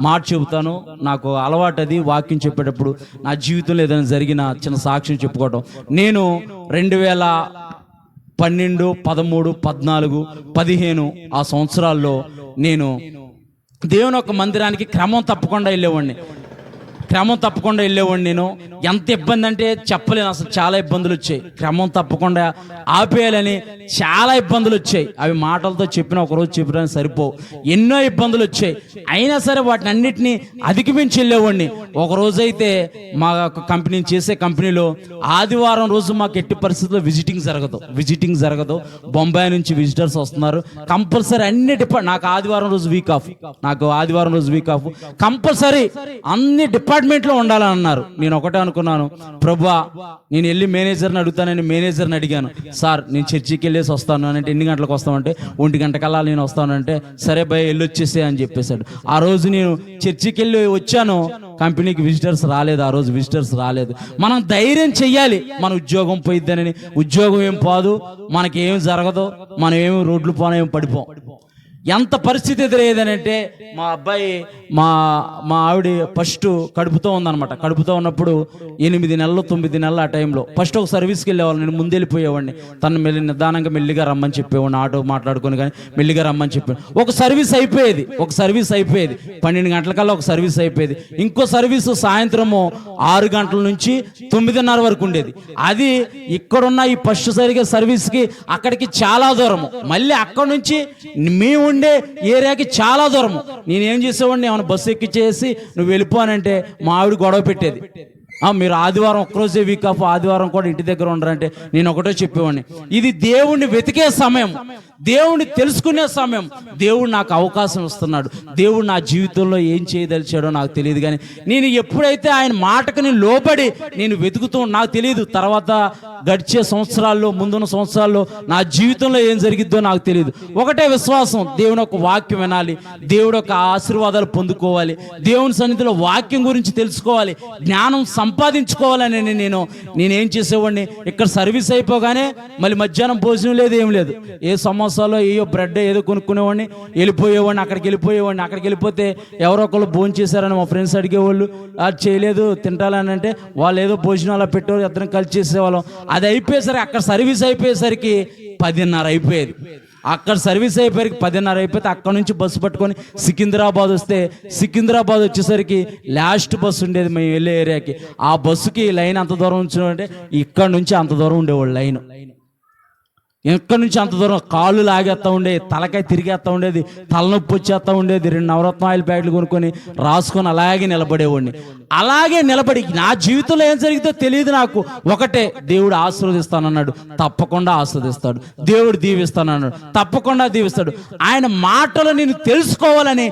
మాట చెబుతాను. నాకు అలవాటు అది, వాక్యం చెప్పేటప్పుడు నా జీవితంలో ఏదైనా జరిగిన చిన్న సాక్ష్యం చెప్పుకోవటం. నేను 2012, 13, 14, 15 ఆ సంవత్సరాల్లో నేను దేవుని యొక్క మందిరానికి క్రమం తప్పకుండా వెళ్ళేవాడిని. నేను ఎంత ఇబ్బంది అంటే చెప్పలేను, అసలు చాలా ఇబ్బందులు వచ్చాయి. క్రమం తప్పకుండా ఆపేయాలని చాలా ఇబ్బందులు వచ్చాయి. అవి మాటలతో ఒకరోజు చెప్పడానికి సరిపోవు, ఎన్నో ఇబ్బందులు వచ్చాయి. అయినా సరే వాటిని అన్నిటినీ అధిగమించి వెళ్ళేవాడిని. ఒకరోజైతే మా కంపెనీ చేసే కంపెనీలో ఆదివారం రోజు మాకు ఎట్టి పరిస్థితుల్లో విజిటింగ్ జరగదు. బొంబాయి నుంచి విజిటర్స్ వస్తున్నారు, కంపల్సరీ నాకు ఆదివారం రోజు వీక్ ఆఫ్, కంపల్సరీ అన్ని డిపార్ట్మెంట్ డిపార్ట్మెంట్లో ఉండాలని అన్నారు. నేను ఒకటే అనుకున్నాను, ప్రభువా నేను వెళ్ళి మేనేజర్ని అడుగుతానని మేనేజర్ని అడిగాను. సార్ నేను చర్చికి వెళ్ళేసి వస్తాను అంటే ఎన్ని గంటలకు వస్తామంటే 1 గంటకల్లా నేను వస్తానంటే సరే భయ వెళ్ళి వచ్చేసే అని చెప్పేశాడు. ఆ రోజు నేను చర్చికి వెళ్ళి వచ్చాను, కంపెనీకి విజిటర్స్ రాలేదు. ఆ రోజు విజిటర్స్ రాలేదు. మనం ధైర్యం చెయ్యాలి. మన ఉద్యోగం పోయిద్దానని. ఉద్యోగం ఏం పోదు, మనకి ఏం జరగదు, మనం ఏమి రోడ్లు పోనేం పడిపోం. ఎంత పరిస్థితి ఎదురయ్యేదనంటే మా అబ్బాయి మా ఆవిడ ఫస్ట్ కడుపుతో ఉందన్నమాట. కడుపుతో ఉన్నప్పుడు 8 నెలలు 9 నెలలు ఆ టైంలో ఫస్ట్ ఒక సర్వీస్కి వెళ్ళేవాళ్ళు. నేను ముందు వెళ్ళిపోయేవాడిని. తను నిదానంగా మెల్లిగా రమ్మని చెప్పేవాడిని. ఆటో మాట్లాడుకొని కానీ మెల్లిగా రమ్మని చెప్పాను. ఒక సర్వీస్ అయిపోయేది 12 గంటలకల్లా ఒక సర్వీస్ అయిపోయేది. ఇంకో సర్వీసు సాయంత్రము 6 గంటల నుంచి 9:30 వరకు ఉండేది. అది ఇక్కడున్న ఈ ఫస్ట్ సరిగా సర్వీస్కి అక్కడికి చాలా దూరము. మళ్ళీ అక్కడ నుంచి మేము ఉండే ఏరియాకి చాలా దూరము. నేనేం చేసేవాడిని, ఏమైనా బస్సు ఎక్కిచ్చేసి నువ్వు వెళ్ళిపోనంటే మా ఆవిడ గొడవ పెట్టేది. మీరు ఆదివారం ఒక్కరోజే వీక్ ఆఫ్, ఆదివారం కూడా ఇంటి దగ్గర ఉండరంటే నేను ఒకటే చెప్పేవాడిని, ఇది దేవుణ్ణి వెతికే సమయం, దేవుణ్ణి తెలుసుకునే సమయం. దేవుడు నాకు అవకాశం ఇస్తున్నాడు. దేవుడు నా జీవితంలో ఏం చేయదలిచాడో నాకు తెలియదు, కానీ నేను ఎప్పుడైతే ఆయన మాటకు నేను లోబడి నేను వెతుకుతూ నాకు తెలియదు. తర్వాత గడిచే సంవత్సరాల్లో, ముందున్న సంవత్సరాల్లో నా జీవితంలో ఏం జరిగిద్దో నాకు తెలియదు. ఒకటే విశ్వాసం, దేవుని యొక్క వాక్యం వినాలి, దేవుడు యొక్క ఆశీర్వాదాలు పొందుకోవాలి, దేవుని సన్నిధిలో వాక్యం గురించి తెలుసుకోవాలి, జ్ఞానం సంపాదించుకోవాలని నేనేం చేసేవాడిని. ఇక్కడ సర్వీస్ అయిపోగానే మళ్ళీ మధ్యాహ్నం భోజనం లేదు, ఏం లేదు. ఏ సమోసాలో ఏయో బ్రెడ్ ఏదో కొనుక్కునేవాడిని, వెళ్ళిపోయేవాడిని. అక్కడికి వెళ్ళిపోతే ఎవరో ఒకళ్ళు భోజనం చేశారని మా ఫ్రెండ్స్ అడిగేవాళ్ళు. అది చేయలేదు తింటాలని అంటే వాళ్ళు ఏదో భోజనం అలా పెట్టేవాళ్ళు, ఇద్దరం కలిసి చేసేవాళ్ళం. అది అయిపోయేసరికి అక్కడ సర్వీస్ అయిపోయేసరికి 10:30 అయిపోయేది. అక్కడ సర్వీస్ అయిపోయేసరికి 10:30 అయిపోతే అక్కడ నుంచి బస్సు పట్టుకొని సికింద్రాబాద్ వస్తే, సికింద్రాబాద్ వచ్చేసరికి లాస్ట్ బస్సు ఉండేది మేము వెళ్ళే ఏరియాకి. ఆ బస్సుకి లైన్ అంత దూరం ఉంచామంటే ఇక్కడ నుంచి అంత దూరం ఉండేవాళ్ళు లైన్. ఎక్కడి నుంచి అంత దూరం కాళ్ళు లాగేస్తూ ఉండేది, తలకాయ తిరిగేస్తూ ఉండేది, తలనొప్పి వచ్చేస్తూ ఉండేది. 2 నవరత్న ఆయిల్ ప్యాకెట్లు కొనుక్కొని రాసుకొని అలాగే నిలబడేవాడిని. అలాగే నిలబడి నా జీవితంలో ఏం జరిగితే తెలియదు నాకు. ఒకటే, దేవుడు ఆశీర్వదిస్తానన్నాడు, తప్పకుండా ఆశీర్వదిస్తాడు. దేవుడు దీవిస్తానన్నాడు, తప్పకుండా దీవిస్తాడు. ఆయన మాటలు నేను తెలుసుకోవాలని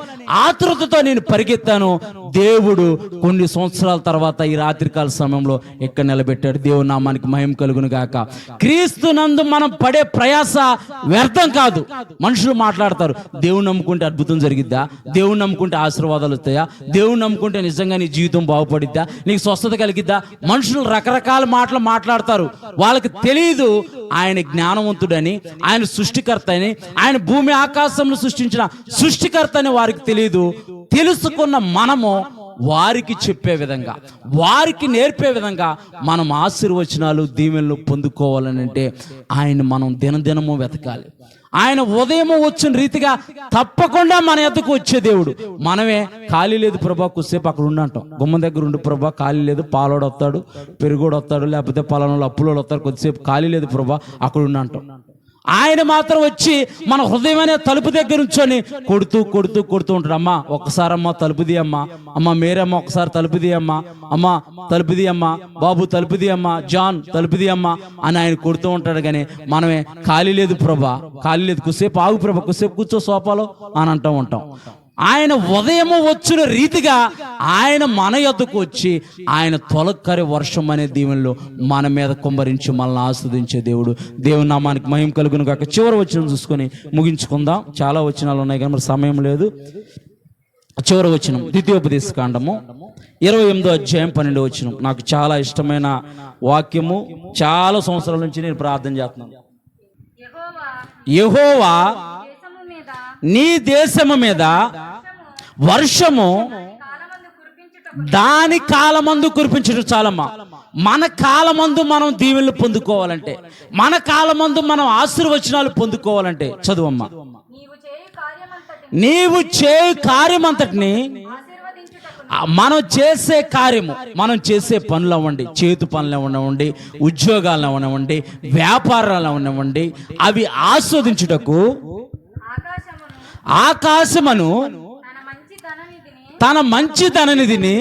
ఆతృతతో నేను పరిగెత్తాను. దేవుడు కొన్ని సంవత్సరాల తర్వాత ఈ రాత్రికాల సమయంలో ఎక్కడ నిలబెట్టాడు. దేవుని నామానికి మహిమ కలుగును గాక. క్రీస్తునందు మనం పడే ప్రయాస వ్యర్థం కాదు. మనుషులు మాట్లాడతారు, దేవుని నమ్ముకుంటే అద్భుతం జరిగిద్దా, దేవుని నమ్ముకుంటే ఆశీర్వాదాలు వస్తాయా, దేవుని నమ్ముకుంటే నిజంగా నీ జీవితం బాగుపడిద్దా, నీకు స్వస్థత కలిగిద్దా. మనుషులు రకరకాల మాటలు మాట్లాడతారు. వాళ్ళకి తెలియదు ఆయన జ్ఞానవంతుడని, ఆయన సృష్టికర్త అని, ఆయన భూమి ఆకాశంలో సృష్టించిన సృష్టికర్త అని వారికి తెలియదు. తెలుసుకున్న మనము వారికి చెప్పే విధంగా, వారికి నేర్పే విధంగా మనం ఆశీర్వచనాలు దీవెనలు పొందుకోవాలని అంటే ఆయన మనం దినదినము వెతకాలి. ఆయన ఉదయం వచ్చిన రీతిగా తప్పకుండా మన ఎద్దకు వచ్చే దేవుడు. మనమే ఖాళీ లేదు ప్రభా కొద్దిసేపు అక్కడ ఉండంటాం, గుమ్మం దగ్గర ఉండు ప్రభా ఖాళీ లేదు, పాలోడు వస్తాడు, పెరుగుడు వస్తాడు, లేకపోతే పలానా అప్పులోడు వస్తాడు, కొద్దిసేపు ఖాళీ లేదు ప్రభా అక్కడ ఉండంటాం. ఆయన మాత్రం వచ్చి మన హృదయం అనే తలుపు దగ్గర ఉంచొని కొడుతూ ఉంటాడు. అమ్మా ఒక్కసారమ్మా తలుపుది అమ్మా, అమ్మ మేరమ్మ ఒకసారి తలుపుది అమ్మా, అమ్మ తలుపుది అమ్మా, బాబు తలుపుది అమ్మా, జాన్ తలుపుది అమ్మా అని ఆయన కొడుతూ ఉంటాడు. కానీ మనమే ఖాళీ లేదు ప్రభా, ఖాళీ లేదు, కొద్దిసేపు ఆగు ప్రభా, కొద్దిసేపు కూర్చో సోఫాలో అని అంటూ ఉంటాం. ఆయన ఉదయము వచ్చిన రీతిగా ఆయన మన యొద్దకు వచ్చి ఆయన తొలకరి వర్షం అనే దీవెనలో మన మీద కుమ్మరించి మనల్ని ఆస్వాదించే దేవుడు. దేవుని నామానికి మహిమ కలుగును గాక. చివరి వచనం చూసుకొని ముగించుకుందాం. చాలా వచనాలు ఉన్నాయి కానీ మరి సమయం లేదు. చివరి వచనం ద్వితీయోపదేశ కాండము 28వ అధ్యాయం 12వ వచనం. నాకు చాలా ఇష్టమైన వాక్యము. చాలా సంవత్సరాల నుంచి నేను ప్రార్థన చేస్తున్నాను. యెహోవా నీ దేశము మీద వర్షము దాని కాలమందు కురిపించడం చాలమ్మా. మన కాలమందు మనం దీవెనలు పొందుకోవాలంటే, మన కాలమందు మనం ఆశీర్వచనాలు పొందుకోవాలంటే చదువమ్మా. నీవు చేయు కార్యమంతటిని, మనం చేసే కార్యము, మనం చేసే పనులు అవ్వండి, చేతు పనులు అవ్వనివ్వండి, ఉద్యోగాలు అవ్వనివ్వండి, వ్యాపారాలు అవ్వనివ్వండి, అవి ఆస్వాదించుటకు ఆకాశమును తన మంచి ధననిధిని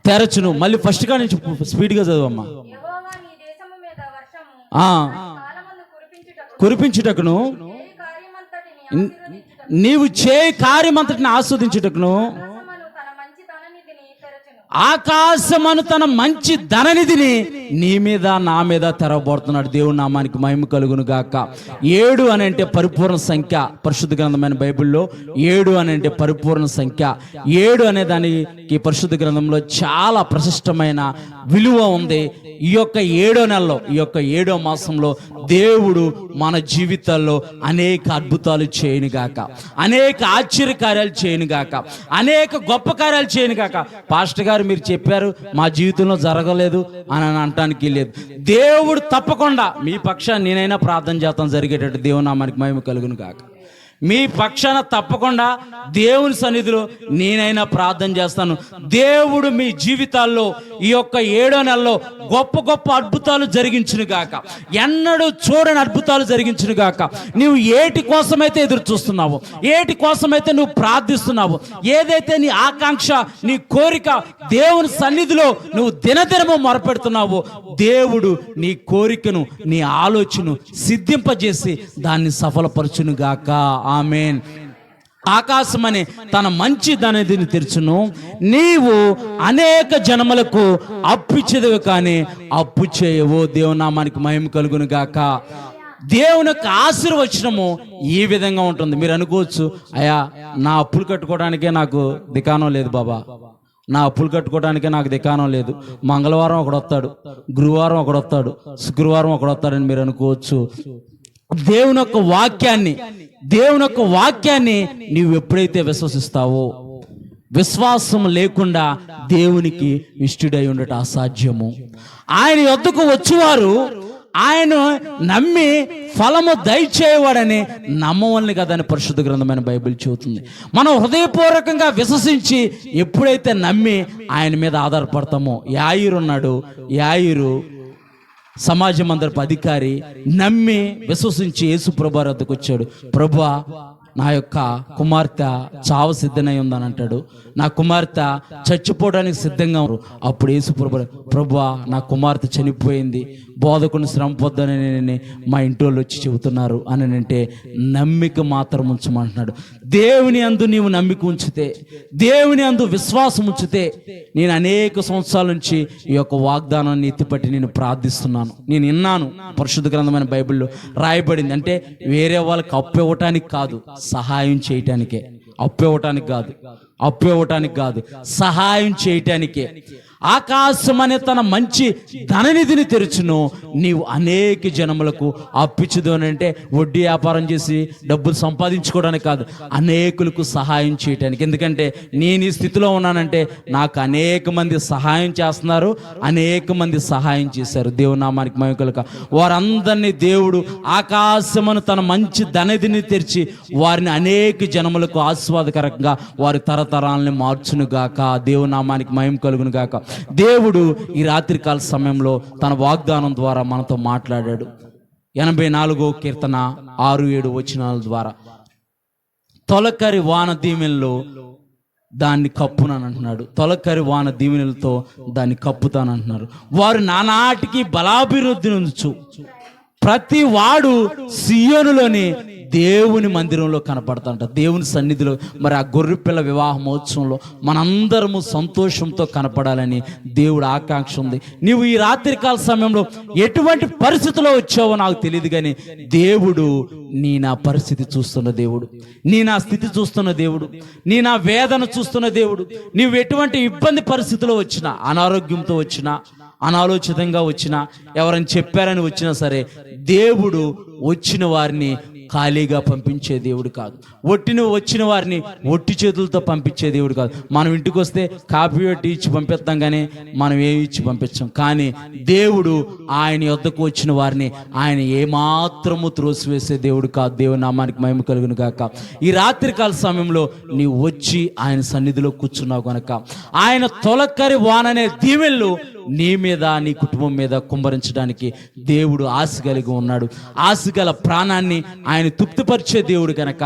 తెరచును. మళ్ళీ ఫస్ట్ గా నుంచి స్పీడ్గా చదువమ్మా. కురిపించుటకును, నీవు చేయి కార్యమంతటిని ఆస్వాదించుటకును ఆకాశమను తన మంచి ధననిధిని నీ మీద నా మీద తెరవబడుతున్నాడు. దేవుని నామానికి మహిమ కలుగును గాక. 7 అని అంటే పరిపూర్ణ సంఖ్య. పరిశుద్ధ గ్రంథమైన బైబిల్లో 7 అని అంటే పరిపూర్ణ సంఖ్య. 7 అనే దానికి పరిశుద్ధ గ్రంథంలో చాలా ప్రశస్తమైన విలువ ఉంది. ఈ యొక్క 7వ నెలలో, ఈ యొక్క 7వ మాసంలో దేవుడు మన జీవితాల్లో అనేక అద్భుతాలు చేయనుగాక, అనేక ఆశ్చర్యకార్యాలు చేయనుగాక, అనేక గొప్ప కార్యాలు చేయనుగాక. పాస్టర్ గారు మీరు చెప్పారు మా జీవితంలో జరగలేదు అని అనటానికి లేదు. దేవుడు తప్పకుండా మీ పక్షాన్ని నేనైనా ప్రార్థన చేస్తాను, జరిగేటట్టు దేవుని నామానికి మహిమ కలుగును గాక. మీ పక్షాన తప్పకుండా దేవుని సన్నిధిలో నేనైనా ప్రార్థన చేస్తాను. దేవుడు మీ జీవితాల్లో ఈ యొక్క 7వ నెలలో గొప్ప గొప్ప అద్భుతాలు జరిగించును గాక, ఎన్నడూ చూడని అద్భుతాలు జరిగించును గాక. నువ్వు ఏటి కోసమైతే ఎదురు చూస్తున్నావో, ఏటి కోసమైతే నువ్వు ప్రార్థిస్తున్నావో, ఏదైతే నీ ఆకాంక్ష, నీ కోరిక దేవుని సన్నిధిలో నువ్వు దినదినము మొరపెడుతున్నావో, దేవుడు నీ కోరికను, నీ ఆలోచనను సిద్ధింపజేసి దాన్ని సఫలపరచును గాక. ఆమేన్. ఆకాశమనే తన మంచి ధననిధిని తెరుచును, నీవు అనేక జనములకు అప్పిచ్చేదివి కానీ అప్పు చేయవు. దేవుని నామానికి మహిమ కలుగును గాక. దేవుని యొక్క ఆశీర్వచనము ఈ విధంగా ఉంటుంది. మీరు అనుకోవచ్చు, అయ్యా నా అప్పులు కట్టుకోవడానికే నాకు దికానం లేదు బాబా, నా అప్పులు కట్టుకోవడానికే నాకు దికానం లేదు. మంగళవారం ఒకడు వస్తాడు, గురువారం ఒకడు వస్తాడు, శుక్రవారం ఒకడు వస్తాడని మీరు అనుకోవచ్చు. దేవుని యొక్క వాక్యాన్ని నీవు ఎప్పుడైతే విశ్వసిస్తావో, విశ్వాసం లేకుండా దేవునికి ఇష్టుడై ఉండట అసాధ్యము. ఆయన యొద్దకు వచ్చేవారు ఆయన నమ్మి ఫలము దయచేయవాడని నమ్మవల్ని కదని పరిశుద్ధ గ్రంథమైన బైబిల్ చెబుతుంది. మనం హృదయపూర్వకంగా విశ్వసించి ఎప్పుడైతే నమ్మి ఆయన మీద ఆధారపడతామో, యాయిరు ఉన్నాడు, యాయిరు సమాజ మందిరపు అధికారి, నమ్మి విశ్వసించి యేసు ప్రభువు వద్దకు వచ్చాడు. ప్రభువా, నా యొక్క కుమార్తె చావు సిద్ధమై ఉందని అంటాడు. నా కుమార్తె చచ్చిపోవడానికి సిద్ధంగా ఉన్నారు. అప్పుడు యేసు ప్రభువా, నా కుమార్తె చనిపోయింది, బోధకుని శ్రమ పొద్దని మా ఇంటి వాళ్ళు వచ్చి చెబుతున్నారు అని అంటే నమ్మిక మాత్రం ఉంచమంటున్నాడు. దేవుని అందు నీవు నమ్మిక ఉంచితే, దేవుని అందు విశ్వాసం ఉంచితే, నేను అనేక సంవత్సరాల నుంచి ఈ యొక్క వాగ్దానాన్ని ఎత్తిపట్టి నేను ప్రార్థిస్తున్నాను. నేను విన్నాను, పరిశుద్ధ గ్రంథమైన బైబిల్లో రాయబడింది. అంటే వేరే వాళ్ళకి అప్పు ఇవ్వటానికి కాదు, సహాయం చేయటానికే. అప్పు ఇవ్వటానికి కాదు, సహాయం చేయటానికే. ఆకాశం అనే తన మంచి ధననిధిని తెరుచును, నీవు అనేక జనములకు అప్పిచ్చుదు అని అంటే వడ్డీ వ్యాపారం చేసి డబ్బులు సంపాదించుకోవడానికి కాదు, అనేకులకు సహాయం చేయటానికి. ఎందుకంటే నేను ఈ స్థితిలో ఉన్నానంటే నాకు అనేక మంది సహాయం చేస్తున్నారు, అనేక మంది సహాయం చేశారు. దేవుని నామానికి మహిమ కలుగును. వారందరినీ దేవుడు ఆకాశమును తన మంచి ధననిధిని తెరిచి వారిని అనేక జనములకు ఆస్వాదకరంగా వారి తరతరాలని మార్చును గాక. దేవుని నామానికి మహిమ కలుగును గాక. దేవుడు ఈ రాత్రికాల సమయంలో తన వాగ్దానం ద్వారా మనతో మాట్లాడాడు. 84వ కీర్తన 6-7 వచనాల ద్వారా, తొలకరి వాన దీవెనలో దాన్ని కప్పునంటున్నాడు. తొలకరి వాన దీవెనలతో దాన్ని కప్పుతానంటున్నారు. వారు నానాటికి బలాభివృద్ధి నొందొచ్చు. ప్రతి వాడు సియోనులోని దేవుని మందిరంలో కనపడతాంట, దేవుని సన్నిధిలో. మరి ఆ గొర్రెపిల్ల వివాహ మహోత్సవంలో మనందరము సంతోషంతో కనపడాలని దేవుడు ఆకాంక్ష ఉంది. నీవు ఈ రాత్రికాల సమయంలో ఎటువంటి పరిస్థితిలో వచ్చావో నాకు తెలియదు, కానీ దేవుడు నా పరిస్థితి చూస్తున్న దేవుడు, నా స్థితి చూస్తున్న దేవుడు, నా వేదన చూస్తున్న దేవుడు. నీవు ఎటువంటి ఇబ్బంది పరిస్థితిలో వచ్చినా, అనారోగ్యంతో వచ్చినా, అనాలోచితంగా వచ్చినా, ఎవరైనా చెప్పారని వచ్చినా సరే, దేవుడు వచ్చిన వారిని ఖాళీగా పంపించే దేవుడు కాదు. వచ్చిన వారిని ఒట్టి చేతులతో పంపించే దేవుడు కాదు. మనం ఇంటికి వస్తే కాఫీ టీ ఇచ్చి పంపిస్తాం, కానీ మనం ఏమి ఇచ్చి పంపించాం. కానీ దేవుడు ఆయన యొద్దకు వచ్చిన వారిని ఆయన ఏమాత్రము త్రోసివేసే దేవుడు కాదు. దేవుని నామానికి మహిమ కలుగును గాక. ఈ రాత్రికాల సమయంలో నీవు వచ్చి ఆయన సన్నిధిలో కూర్చున్నావు కనుక ఆయన తొలకరి వాననే దీవెనలు నీ మీద, నీ కుటుంబం మీద కుమ్మరించడానికి దేవుడు ఆశ కలిగి ఉన్నాడు. ఆశ గల ప్రాణాన్ని ఆయన తృప్తిపరిచే దేవుడు కనుక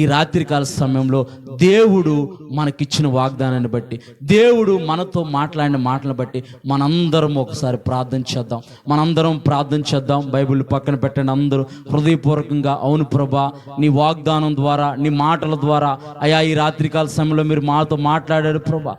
ఈ రాత్రికాల సమయంలో దేవుడు మనకిచ్చిన వాగ్దానాన్ని బట్టి, దేవుడు మనతో మాట్లాడిన మాటలను బట్టి మనందరం ఒకసారి ప్రార్థన చేద్దాం. మనందరం ప్రార్థన చేద్దాం. బైబిల్ పక్కన పెట్టండి. అందరూ హృదయపూర్వకంగా, అవును ప్రభా, నీ వాగ్దానం ద్వారా, నీ మాటల ద్వారా అయా ఈ రాత్రికాల సమయంలో మీరు మాతో మాట్లాడారు ప్రభా.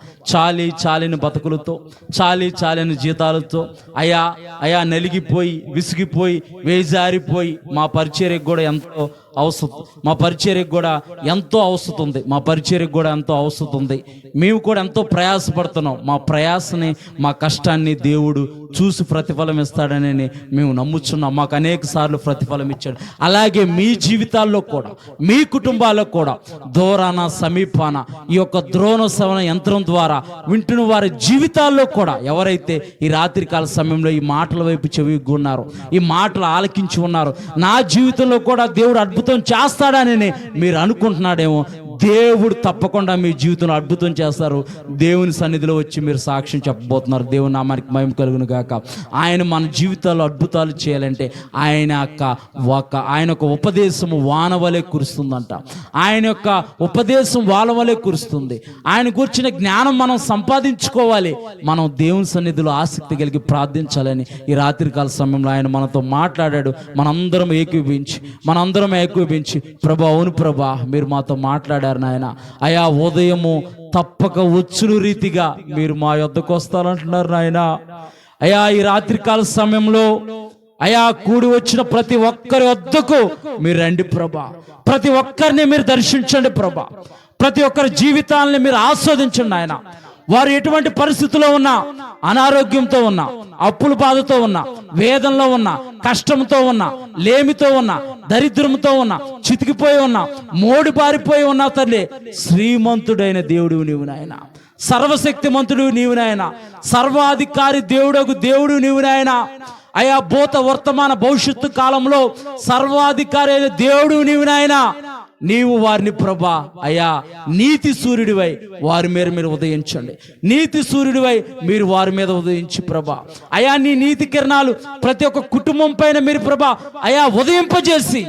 చాలిన బతుకులతో, చాలిన జీతాలతో అయా నలిగిపోయి, విసిగిపోయి, వేజారిపోయి మా పరిచర్యకు కూడా ఎంతో అవసరం, మా పరిచర్యకు కూడా ఎంతో అవసరం ఉంది, మా పరిచర్యకు కూడా ఎంతో అవసరం ఉంది. మేము కూడా ఎంతో ప్రయాసపడుతున్నాం. మా ప్రయాసని, మా కష్టాన్ని దేవుడు చూసి ప్రతిఫలం ఇస్తాడని మేము నమ్ముచున్నాం. మాకు అనేక సార్లు ప్రతిఫలం ఇచ్చాడు. అలాగే మీ జీవితాల్లో కూడా, మీ కుటుంబాల్లో కూడా దూరాన సమీపాన ఈ యొక్క ద్రోణ శ్రవణ యంత్రం ద్వారా వింటున్న వారి జీవితాల్లో కూడా ఎవరైతే ఈ రాత్రికాల సమయంలో ఈ మాటల వైపు చెవిగున్నారో, ఈ మాటలు ఆలకించి ఉన్నారో, నా జీవితంలో కూడా దేవుడు అద్భుతం చేస్తాడని మీరు అనుకుంటున్నాడేమో, దేవుడు తప్పకుండా మీ జీవితంలో అద్భుతం చేస్తారు. దేవుని సన్నిధిలో వచ్చి మీరు సాక్ష్యం చెప్పబోతున్నారు. దేవుని నామానికి మహిమ కలుగును గాక. ఆయన మన జీవితాల్లో అద్భుతాలు చేయాలంటే ఆయన యొక్క ఉపదేశము వాన వలె కురుస్తుందంట. ఆయన యొక్క ఉపదేశం వాన వలె కురుస్తుంది. ఆయన కూర్చిన జ్ఞానం మనం సంపాదించుకోవాలి. మనం దేవుని సన్నిధిలో ఆసక్తి కలిగి ప్రార్థించాలని ఈ రాత్రికాల సమయంలో ఆయన మనతో మాట్లాడాడు. మనందరం ఏకీభించి ప్రభా, అవును ప్రభా, మీరు మాతో మాట్లాడారు నాయన. అయా ఉదయము తప్పక వచ్చును రీతిగా మీరు మా యొద్దకు వస్తారంటున్నారు నాయన. అయా ఈ రాత్రికాల సమయంలో కూడి వచ్చిన ప్రతి ఒక్కరి వద్దకు మీరు రండి ప్రభా. ప్రతి ఒక్కరిని మీరు దర్శించండి ప్రభా. ప్రతి ఒక్కరి జీవితాలని మీరు ఆస్వాదించండి ఆయన. వారు ఎటువంటి పరిస్థితుల్లో ఉన్నా, అనారోగ్యంతో ఉన్నా, అప్పుల బాధతో ఉన్నా, వేదనలో ఉన్నా, కష్టంతో ఉన్నా, లేమితో ఉన్నా, దరిద్రంతో ఉన్నా, చితికిపోయి ఉన్నా, మోడి పారిపోయి ఉన్నా తల్లి, శ్రీమంతుడైన దేవుడు నీవు నాయన. సర్వశక్తిమంతుడు నీవు నాయన. సర్వాధికారి దేవుడు నీవు నాయన. అయా భూత వర్తమాన భవిష్యత్తు కాలంలో సర్వాధికారి అయిన దేవుడు నీవు నాయన. నీవు వారిని ప్రభా అయా నీతి సూర్యుడివై వారి మీద మీరు ఉదయించండి. నీతి సూర్యుడివై మీరు వారి మీద ఉదయించి ప్రభా అయా నీ నీతి కిరణాలు ప్రతి ఒక్క కుటుంబం పైన మీరు ప్రభా అయా ఉదయింపజేసి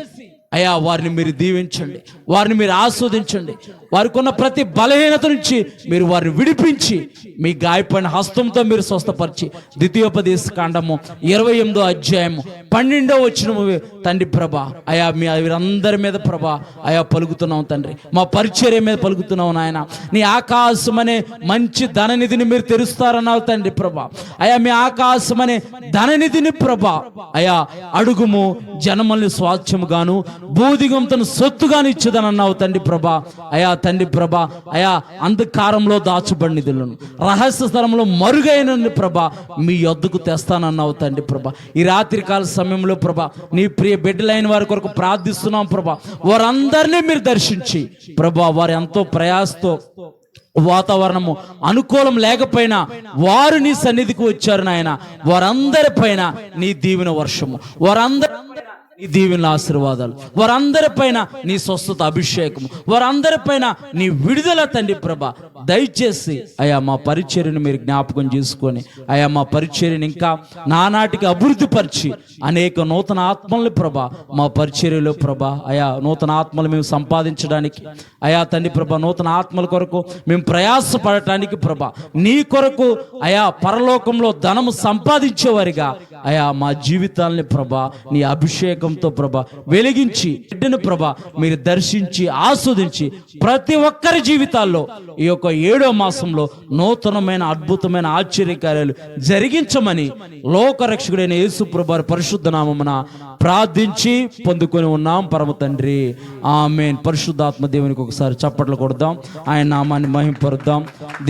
అయా వారిని మీరు దీవించండి, వారిని మీరు ఆస్వాదించండి. వారికి ఉన్న ప్రతి బలహీనత నుంచి మీరు వారిని విడిపించి మీ గాయపడిన హస్తంతో మీరు స్వస్థపరిచి ద్వితీయోపదేశ కాండము 28వ అధ్యాయము 12వ వచనము తండ్రి ప్రభా అయా మీ వీరందరి మీద ప్రభా అయా పలుకుతున్నాం తండ్రి. మా పరిచర్య మీద పలుకుతున్నాం నాయన. నీ ఆకాశం అనే మంచి ధననిధిని మీరు తెరుస్తారన్నావు తండ్రి ప్రభా. అయా మీ ఆకాశం అనే ధననిధిని ప్రభా అయా అడుగుము, జనముల్ని స్వాస్థ్యముగాను భూదిగంతను సొత్తుగాను ఇచ్చేదనన్నావు తండ్రి ప్రభా. అయా తండ్రి ప్రభా అయా అంధకారంలో దాచబడిన నిధులను, రహస్య స్థలంలో మరుగైన ప్రభా మీ యొద్దకు తెస్తానన్నావు తండ్రి ప్రభా. ఈ రాత్రికాల సమయంలో ప్రభా నీ ప్రియ బిడ్డలైన వారి కొరకు ప్రార్థిస్తున్నాం ప్రభా. వారందరినీ మీరు దర్శించి ప్రభా వారు ఎంతో ప్రయాసతో వాతావరణము అనుకూలం లేకపోయినా వారు నీ సన్నిధికి వచ్చారు నాయన. వారందరి పైన నీ దీవెన వర్షము, వారందరి నీ దీవెన ఆశీర్వాదాలు, వారందరి పైన నీ స్వస్థత అభిషేకము, వారందరి పైన నీ విడుదల తండ్రి ప్రభా దయచేసి అయా మా పరిచర్యను మీరు జ్ఞాపకం చేసుకొని అయా మా పరిచర్యను ఇంకా నానాటికి అభివృద్ధి పరిచి అనేక నూతన ఆత్మల్ని ప్రభా మా పరిచర్యలో ప్రభా అయా నూతన ఆత్మలు మేము సంపాదించడానికి అయా తండ్రి ప్రభా నూతన ఆత్మల కొరకు మేము ప్రయాసపడటానికి ప్రభా నీ కొరకు అయా పరలోకంలో ధనము సంపాదించేవారిగా అయా మా జీవితాలని ప్రభా నీ అభిషేకంతో ప్రభా వెలిగించి బిడ్డను ప్రభా మీరు దర్శించి ఆస్వాదించి ప్రతి ఒక్కరి జీవితాల్లో ఈ యొక్క 7వ మాసంలో నూతనమైన అద్భుతమైన ఆశ్చర్యకార్యాలు జరిగించమని లోకరక్షకుడైన యేసు ప్రభు పరిశుద్ధ నామమున ప్రార్థించి పొందుకొని ఉన్నాం పరమ తండ్రి, ఆమేన్. పరిశుద్ధాత్మ దేవునికి ఒకసారి చప్పట్లు కొడదాం, ఆయన నామాన్ని మహింపరుద్దాం.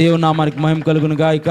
దేవుని నామానికి మహిమ కలుగును గాక.